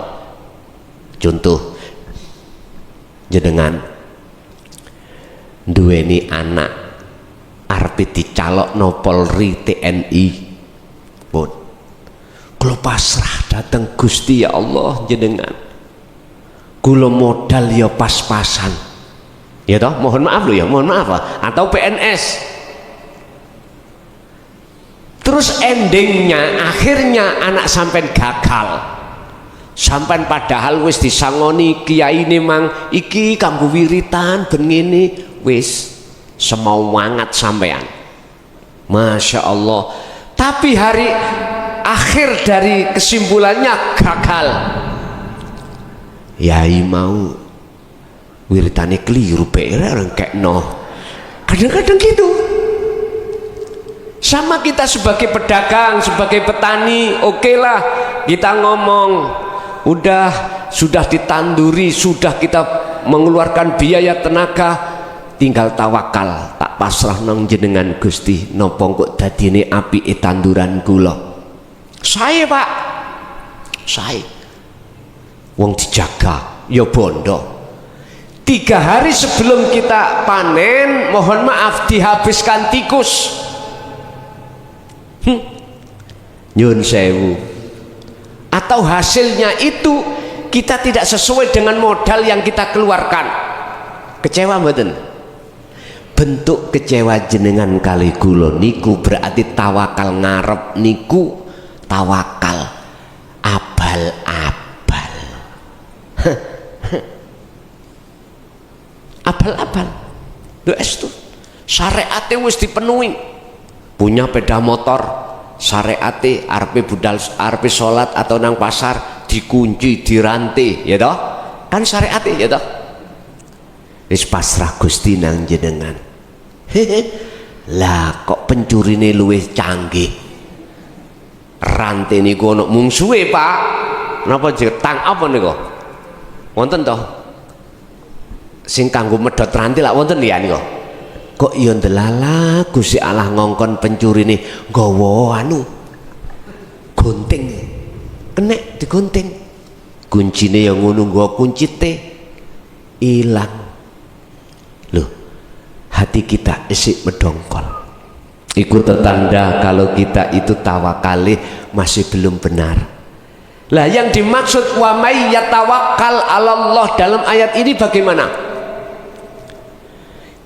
Contoh, jenengan duweni anak arep dicalokno Polri TNI, pun kula pasrah dateng Gusti ya Allah jenengan, kula modal ya pas-pasan, ya toh, mohon maaf ya, atau PNS. Terus endingnya, akhirnya anak sampai gagal, sampai padahal wis disangoni kiai ini mang iki kanggo wiritan begini, wis semau wangat sampean, Masya Allah. Tapi hari akhir dari kesimpulannya gagal. Yai mau wiritane keliru orang kayak no, kadang-kadang gitu. Sama kita sebagai pedagang, sebagai petani, oke lah kita ngomong sudah ditanduri, sudah kita mengeluarkan biaya tenaga, tinggal tawakal, tak pasrah nang jenengan Gusti, nopo kok dadine api tanduran kula. Saya Pak, saya wong dijaga ya bondo. 3 hari sebelum kita panen, mohon maaf dihabiskan tikus. Nyun sewu, atau hasilnya itu kita tidak sesuai dengan modal yang kita keluarkan. Kecewa mboten? Bentuk kecewa jenengan kali kula niku berarti tawakal ngarep niku tawakal abal-abal. Abal-abal lho estu syariate wis dipenuhi. Punya sepeda motor, syariate arepe budal arepe salat atau nang pasar dikunci dirantai, ya toh? Kan syariate ya toh? Wis pasrah Gusti nang jenengan. Lah kok pencurine luwih canggih. Rantai niku ono mungsuhe, Pak. Napa jetang apa niku? Wonten toh? Sing kanggo medhot rantai lak wonten ya niku. Kok ya ndelala Gusti Allah ngongkon pencurine nggawa anu gunting. Kenek digunting. Kuncine ya ngono nggawa kuncite ilang. Loh, hati kita isik medongkol. Iku tetanda kalau kita itu tawakali masih belum benar. Lah yang dimaksud wa may yatawakkal 'alallah dalam ayat ini bagaimana?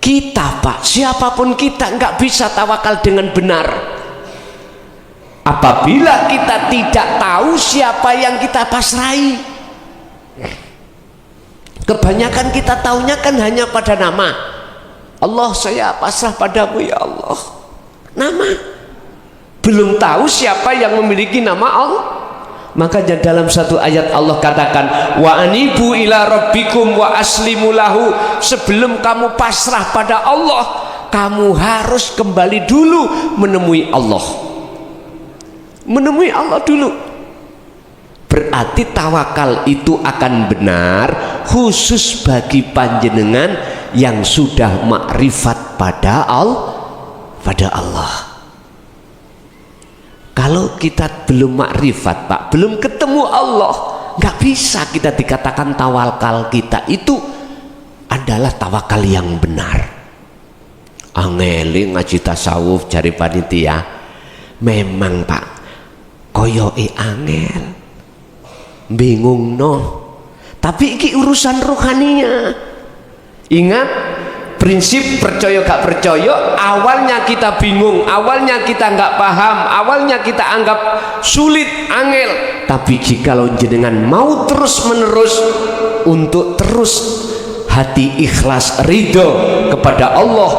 Kita, Pak, siapapun kita nggak bisa tawakal dengan benar apabila kita tidak tahu siapa yang kita pasrahi. Kebanyakan kita taunya kan hanya pada nama. Allah, saya pasrah padamu ya Allah. Nama. Belum tahu siapa yang memiliki nama Allah. Makanya dalam satu ayat Allah katakan wa anibu ila rabbikum wa aslimu lahu. Sebelum kamu pasrah pada Allah, kamu harus kembali dulu menemui Allah. Menemui Allah dulu. Berarti tawakal itu akan benar khusus bagi panjenengan yang sudah makrifat pada Allah. Kalau kita belum makrifat, Pak, belum ketemu Allah, nggak bisa kita dikatakan tawakal kita itu adalah tawakal yang benar. Angeli ngaji tasawuf jari panitia, memang Pak, koyoke angel, bingung no. Tapi iki urusan rohaninya. Ingat, prinsip percaya gak percaya, awalnya kita bingung, awalnya kita nggak paham, awalnya kita anggap sulit, angel. Tapi jikalau jenengan mau terus menerus untuk terus hati ikhlas ridho kepada Allah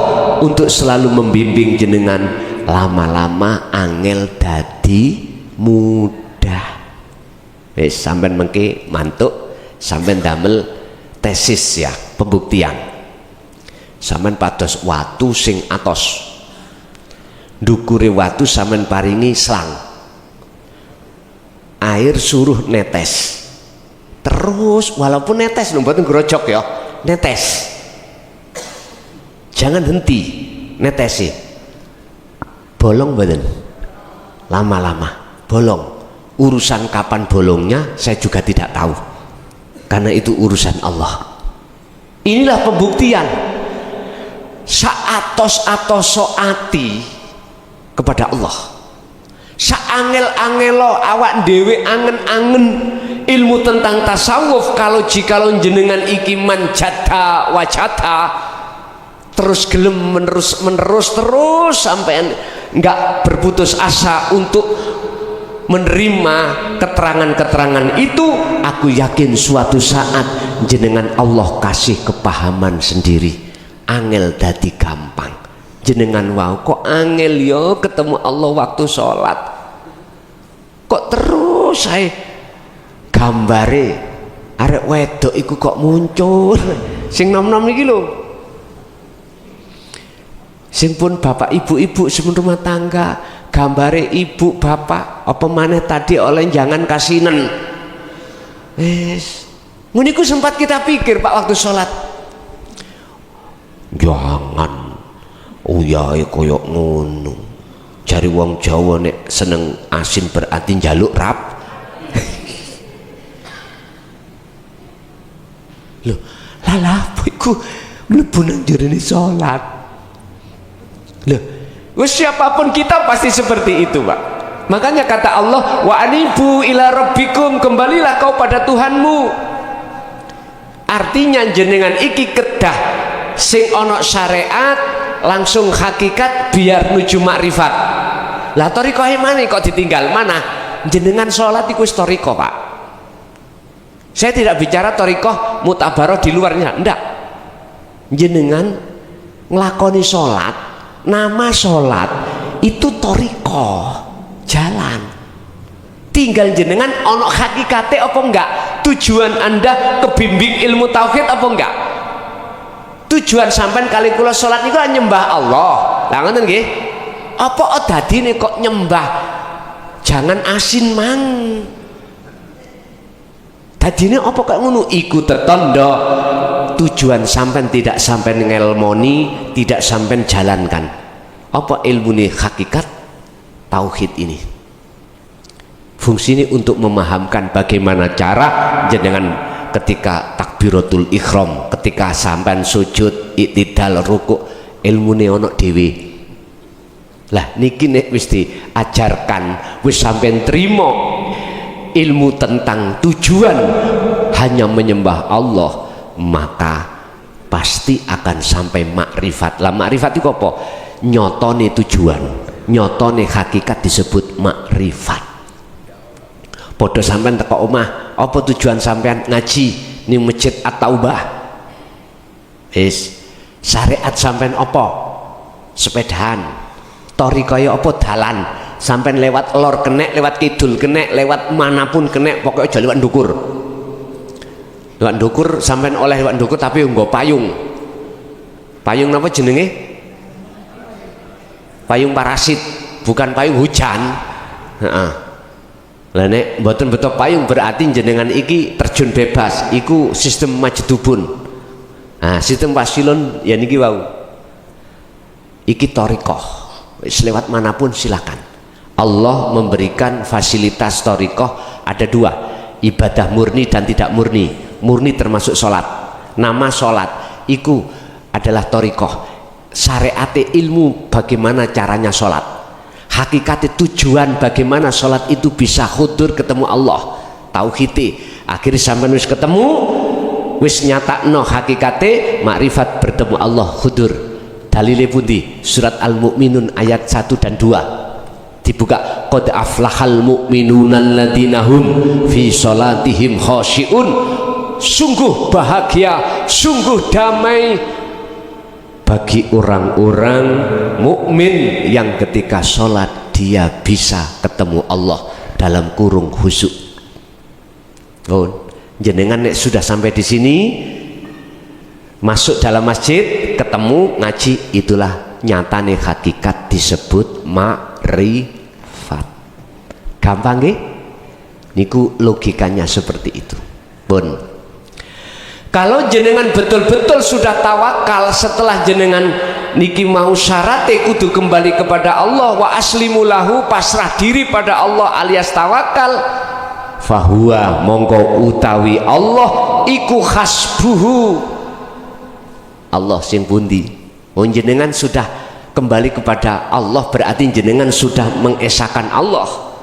untuk selalu membimbing jenengan, lama-lama angel dadi mudah. Wis sampean mengki mantuk, sampean damel tesis ya, pembuktian. Sampean pados watu sing atos, ndukure watu sampean paringi selang, air suruh netes terus, walaupun netes lho mboten grojok ya, netes, jangan henti netesi. Bolong mboten? Lama-lama bolong. Urusan kapan bolongnya saya juga tidak tahu, karena itu urusan Allah. Inilah pembuktian saatos-atos ati kepada Allah, saangel-angelo awak dewe angen-angen ilmu tentang tasawuf. Kalau jikalau jenengan iki manjata wajata terus gelem menerus terus sampai enggak berputus asa untuk menerima keterangan-keterangan itu, aku yakin suatu saat jenengan Allah kasih kepahaman sendiri. Angel dadi gampang. Jenengan wow kok angel yo ketemu Allah waktu sholat, kok terus saya gambare arek wedok iku kok muncul sing nom-nom iki lho, sing pun bapak ibu-ibu sing rumah tangga, gambare ibu bapak apa maneh tadi oleh jangan kasinen. Wis ngono iku sempat kita pikir Pak waktu sholat, jangan uyahe koyok ngono. Jari wong Jawa nek seneng asin berarti njaluk rap. Loh, lha apa iku mlebu nang jerene salat. Loh, wis siapapun kita pasti seperti itu, Pak. Makanya kata Allah, wa anibu ila rabbikum, kembalilah kau pada Tuhanmu. Artinya jenengan iki kedah sing ono syariat langsung hakikat biar nuju makrifat. Lah thariqah mana kok ditinggal? Mana jenengan sholat iku wis thariqah, Pak. Saya tidak bicara thariqah mutabaroh di luarnya, enggak. Jenengan nglakoni sholat, nama sholat itu thariqah, jalan. Tinggal jenengan ono hakikate apa enggak? Tujuan Anda kebimbing ilmu tauhid apa enggak? Tujuan sampean kali kula sholat niku nyembah Allah. Lah ngoten nggih. Apa dadine kok nyembah? Jangan asin mang. Dadine apa kok ngono? Iku tetanda tujuan sampean tidak sampean ngelmoni, tidak sampean jalankan. Apa ilmune hakikat tauhid ini? Fungsinya untuk memahamkan bagaimana cara jenengan ketika takbiratul ihram, ketika sampean sujud, iktidal, rukuk, ilmune ono dhewe. Lah niki nek wis diajarkan, wis sampean trimo ilmu tentang tujuan hanya menyembah Allah, maka pasti akan sampai makrifat. Lah makrifat itu apa? Nyotone tujuan, nyotone hakikat disebut makrifat. Podo sampean teko omah, apa tujuan sampean ngaji ning masjid At-Taubah? Syariat sampean apa? Sepedahan. Thariqah apa? Dalan. Sampean lewat lor kenek, lewat kidul kenek, lewat manapun kenek, pokoknya aja lewat ndukur. Lewat ndukur sampean oleh lewat ndukur tapi nggo payung. Payung napa jenenge? Payung parasit, bukan payung hujan. Heeh. Lah nek mboten beto payung berarti jenengan iki terjun bebas, iku sistem majdubun. Nah, sistem wasilun ya niki wau. Iki thariqah. Wis lewat manapun silakan. Allah memberikan fasilitas thariqah ada dua, ibadah murni dan tidak murni. Murni termasuk sholat. Nama sholat iku adalah thariqah. Syariate ilmu bagaimana caranya sholat. Hakikatnya tujuan bagaimana sholat itu bisa khudur ketemu Allah, tauhid. Akhirnya sampai wis ketemu, wis nyatakno hakikatnya makrifat bertemu Allah khudur. Dalile pundi? Surat Al-Mu'minun ayat 1 dan 2 dibuka. Qad aflahal mu'minuna alladzina hum fi sholatihim khashi'un. Sungguh bahagia, sungguh damai bagi orang-orang mukmin yang ketika sholat dia bisa ketemu Allah dalam kurung khusyuk. Oh, jenengan nek sudah sampai di sini, masuk dalam masjid, ketemu ngaji, itulah nyatane hakikat disebut makrifat. Gampang nggih? Niku logikanya seperti itu. Pun kalau jenengan betul-betul sudah tawakal, setelah jenengan niki mau syarate kudu kembali kepada Allah, wa aslimu lahu, pasrah diri pada Allah alias tawakal, fahuwa mongko utawi Allah iku hasbuhu. Allah sing pundi? Oh, jenengan sudah kembali kepada Allah berarti jenengan sudah mengesahkan Allah.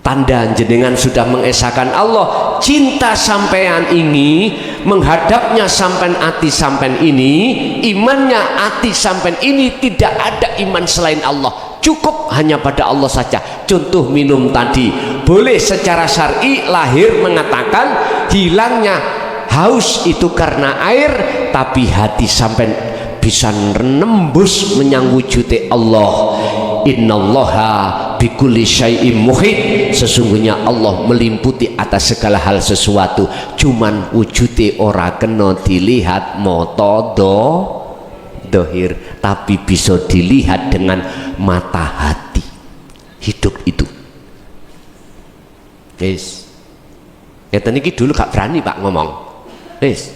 Tanda jenengan sudah mengesahkan Allah. Cinta sampean ini menghadapnya sampean ati sampean ini, imannya ati sampean ini, tidak ada iman selain Allah, cukup hanya pada Allah saja. Contoh minum tadi, boleh secara syar'i lahir mengatakan hilangnya haus itu karena air, tapi hati sampean bisa nembus menyang wujude Allah. Innallaha bikulli syai'im muhit. Sesungguhnya Allah melimputi atas segala hal sesuatu, cuman wujude ora kena dilihat mata dohir, tapi bisa dilihat dengan mata hati. Hidup itu wis ya niki dulu gak berani Pak ngomong, wis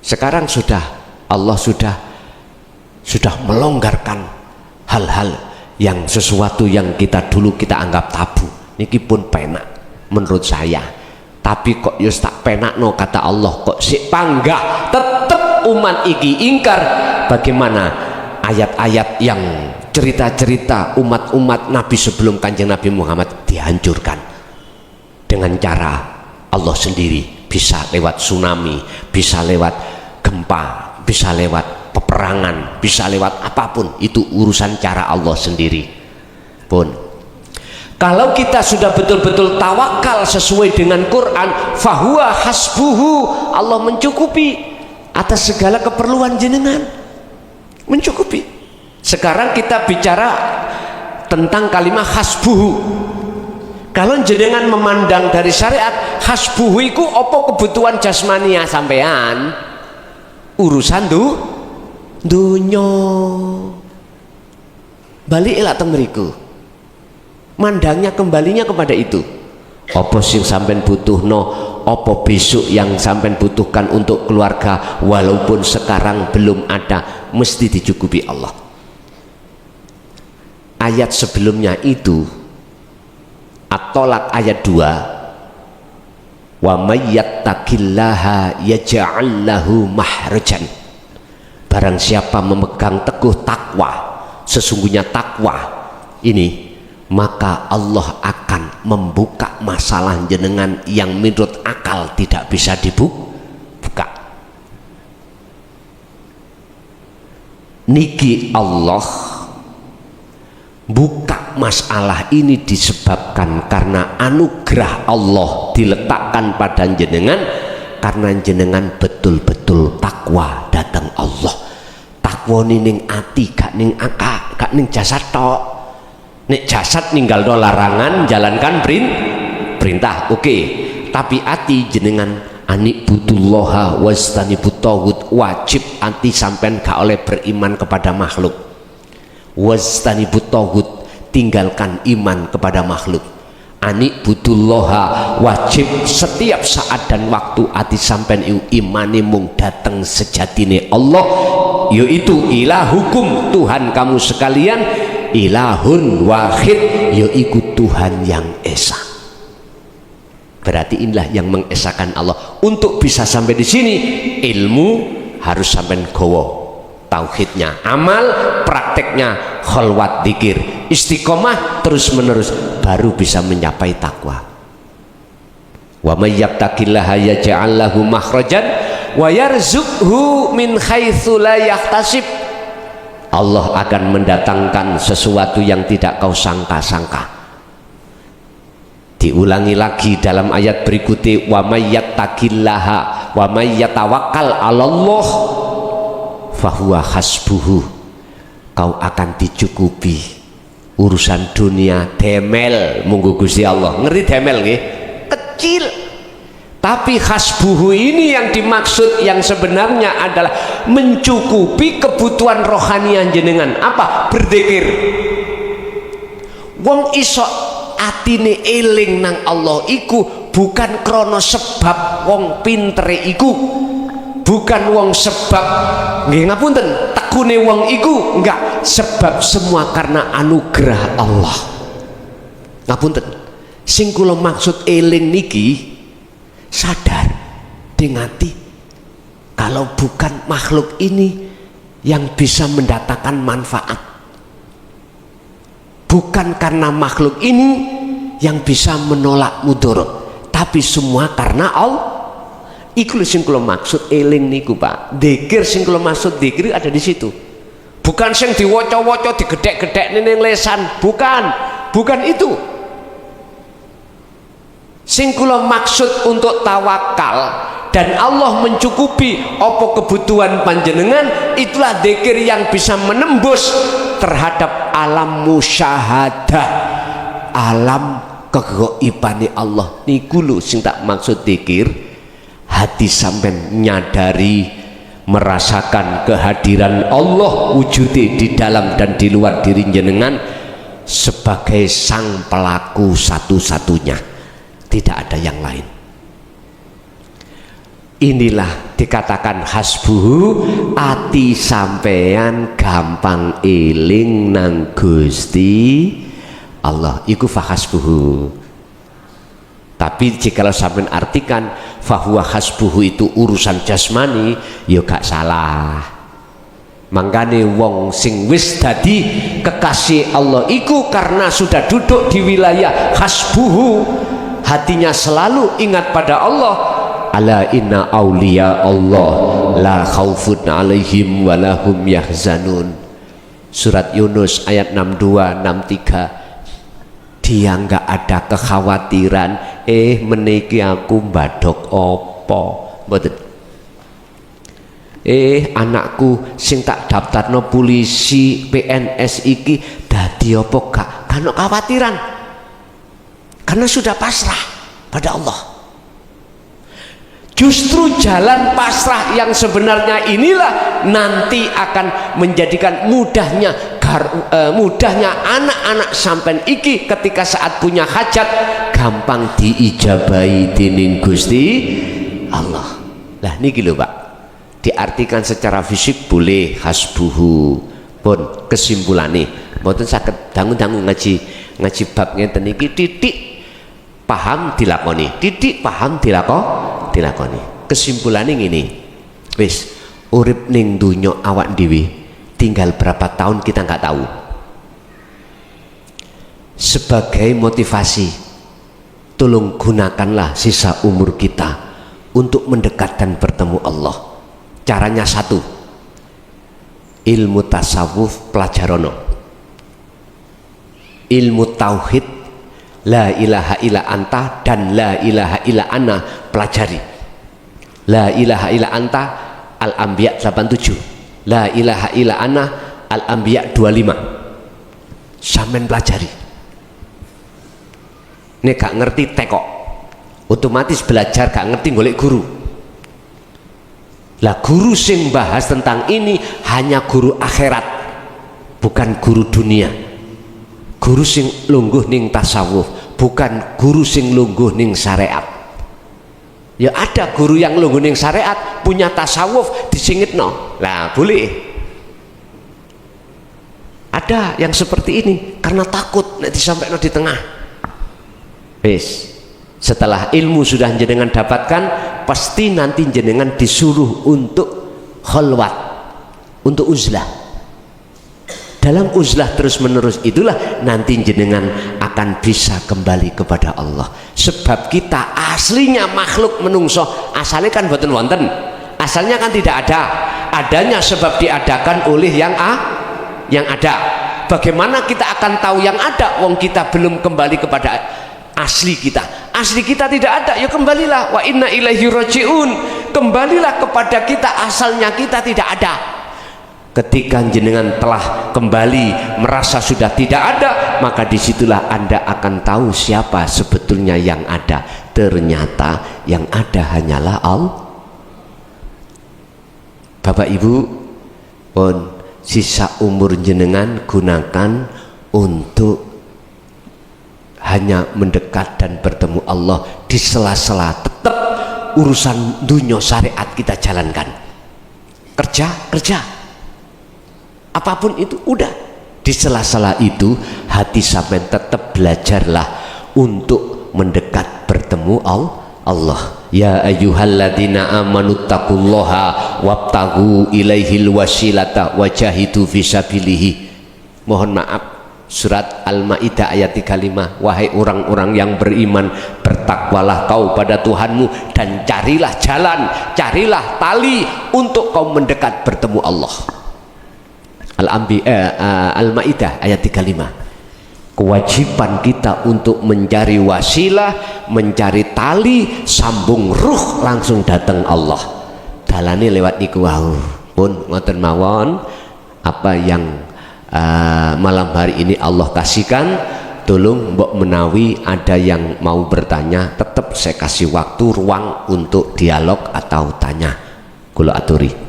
sekarang sudah Allah sudah melonggarkan hal-hal yang sesuatu yang kita dulu kita anggap tabu niki pun penak menurut saya. Tapi kok yus tak penak no, kata Allah kok si panggah tetep umat iki ingkar. Bagaimana ayat-ayat yang cerita-cerita umat-umat Nabi sebelum kanjeng Nabi Muhammad dihancurkan dengan cara Allah sendiri, bisa lewat tsunami, bisa lewat gempa, bisa lewat peperangan, bisa lewat apapun, itu urusan cara Allah sendiri. Pun kalau kita sudah betul-betul tawakal sesuai dengan Quran, fahuwa hasbuhu, Allah mencukupi atas segala keperluan jenengan. mencukupi. Sekarang kita bicara tentang kalimat hasbuhu. Kalau jenengan memandang dari syariat, hasbuhu iku apa kebutuhan jasmania sampean, urusan dunya. Balik elak teng mriku, mandangnya kembalinya kepada itu. Apa sing sampean butuhno, apa besok yang sampean butuhkan untuk keluarga, walaupun sekarang belum ada, mesti dicukupi Allah. Ayat sebelumnya itu At-Tolak ayat 2, wa may yattaqillaha yaj'al lahu mahrajan. Barang siapa memegang teguh takwa, sesungguhnya takwa ini, maka Allah akan membuka masalah jenengan yang menurut akal tidak bisa dibuka. Niki Allah buka masalah ini disebabkan karena anugerah Allah diletakkan pada jenengan, karena jenengan betul-betul takwa datang Allah. Takwa ning ati, gak ning akal, gak ning jasad tok. Nek jasad ninggal do larangan, jalankan perintah, oke. Tapi ati jenengan anik butullaha wastanibut taghut, wajib ati sampean gak oleh beriman kepada makhluk. Wastanibut taghut, tinggalkan iman kepada makhluk. Anik butullaha, wajib setiap saat dan waktu ati sampean imane mung dateng sejatine Allah, yaitu ilahukum, Tuhan kamu sekalian, ilahun wahid, yaitu Tuhan yang esa. Berarti inilah yang mengesakan Allah. Untuk bisa sampai di sini, ilmu harus sampai gowo tauhidnya, amal prakteknya kholwat dzikir, istiqomah terus menerus, baru bisa mencapai takwa. Wa may yattaqillaha yaj'al lahu makhrajan wa yarzuqhu min haitsu la yahtasib. Allah akan mendatangkan sesuatu yang tidak kau sangka-sangka. Diulangi lagi dalam ayat berikutnya, wa may yattaqillaha wa may yatawakkal 'alallah fahuwa hasbuhu. Kau akan dicukupi urusan dunia demel munggu Gusti Allah. Ngerti demel nggih? Kecil. Tapi hasbuhu ini yang dimaksud yang sebenarnya adalah mencukupi kebutuhan rohani jenengan. Apa? Berzikir. Wong iso atine eling nang Allah iku bukan krono sebab wong pintere iku, bukan wong sebab nggih ngapunten tekune wong iku, enggak, sebab semua karena anugerah Allah. Ngapunten, sing kula maksud eling niki, sadar dengati kalau bukan makhluk ini yang bisa mendatangkan manfaat, bukan karena makhluk ini yang bisa menolak mudarat, tapi semua karena Allah. Iku sing kula maksud eling niku Pak. Dzikir sing kula maksud dzikir ada di situ. Bukan sing diwoco-woco digedhek-gedhek ning lesan, bukan itu. Sing kula maksud untuk tawakal dan Allah mencukupi apa kebutuhan panjenengan, itulah dzikir yang bisa menembus terhadap alam musyahadah, alam kegaibane Allah. Niku lho sing tak maksud dzikir. Hati sampai nyadari, merasakan kehadiran Allah wujudnya di dalam dan di luar diri jenengan sebagai sang pelaku satu-satunya, tidak ada yang lain. Inilah dikatakan hasbuhu, ati sampean gampang eling nang Gusti Allah iku fahasbuhu. Tapi jikalau sampean artikan fahuwa hasbuhu itu urusan jasmani, ya gak salah. Mangkane wong sing wis dadi kekasih Allah iku karena sudah duduk di wilayah hasbuhu, hatinya selalu ingat pada Allah. Ala inna auliya Allah la khaufun alaihim walahum yahzanun. Surat Yunus ayat 62 63. Dia nggak ada kekhawatiran, meniki aku mbadok opo, mboten. Anakku sing tak daftarno polisi PNS iki dadi apa gak, kan khawatiran, karena sudah pasrah pada Allah. Justru jalan pasrah yang sebenarnya inilah nanti akan menjadikan mudahnya anak-anak sampean iki ketika saat punya hajat gampang diijabahi dening Gusti Allah. Lah niki lho Pak, diartikan secara fisik boleh hasbuhu, pun kesimpulannya mboten saged dangu-dangu ngaji bab ngeten iki titik paham dilakoni, titik paham dilakoni. Kesimpulannya ngene, wis urip ning donya awak dhewe tinggal berapa tahun kita nggak tahu. Sebagai motivasi, tolong gunakanlah sisa umur kita untuk mendekat dan bertemu Allah. Caranya satu, ilmu tasawuf pelajarono, ilmu tauhid la ilaha illa anta dan la ilaha illa ana pelajari. La ilaha illa anta Al-Anbiya 87, la ilaha illa ana Al-Anbiya 25. Sampean pelajari. Nek gak ngerti tekok, otomatis belajar gak ngerti golek guru. Lah guru sing bahas tentang ini hanya guru akhirat, bukan guru dunia. Guru sing lungguh ning tasawuf, bukan guru sing lungguh ning syariat. Ya ada guru yang lungguh ning syariat punya tasawuf disingitno, lah boleh. Ada yang seperti ini karena takut nek disampaikan di tengah. Wis, setelah ilmu sudah jenengan dapatkan, pasti nanti jenengan disuruh untuk khalwat, untuk uzlah. Dalam uzlah terus menerus itulah nanti jenengan akan bisa kembali kepada Allah. Sebab kita aslinya makhluk menungso, asalnya kan boten wonten, asalnya kan tidak ada, adanya sebab diadakan oleh yang ada. Bagaimana kita akan tahu yang ada wong kita belum kembali kepada asli kita? Asli kita tidak ada, ya kembalilah, wa inna ilaihi rajiun, kembalilah kepada kita, asalnya kita tidak ada. Ketika jenengan telah kembali merasa sudah tidak ada, maka disitulah Anda akan tahu siapa sebetulnya yang ada. Ternyata yang ada hanyalah Allah. Bapak Ibu, pun sisa umur jenengan gunakan untuk hanya mendekat dan bertemu Allah. Di sela-sela tetap urusan dunia syariat kita jalankan, kerja apapun itu udah. Di sela-sela itu hati sampai tetap belajarlah untuk mendekat bertemu Allah. Ya ayyuhalladzina amanu taqullaha wabtaghu ilaihil wasilata wajahidu fisabilihi. Mohon maaf, surat Al-Maidah ayat 35, wahai orang-orang yang beriman, bertakwalah kau pada Tuhanmu dan carilah jalan, carilah tali untuk kau mendekat bertemu Allah. Al-Maidah ayat 35. Kewajiban kita untuk mencari wasilah, mencari tali sambung ruh langsung datang Allah. Dalane lewat niku wau. Pun ngoten mawon apa yang malam hari ini Allah kasihkan, tolong mbok menawi ada yang mau bertanya, tetap saya kasih waktu ruang untuk dialog atau tanya. Kula aturi.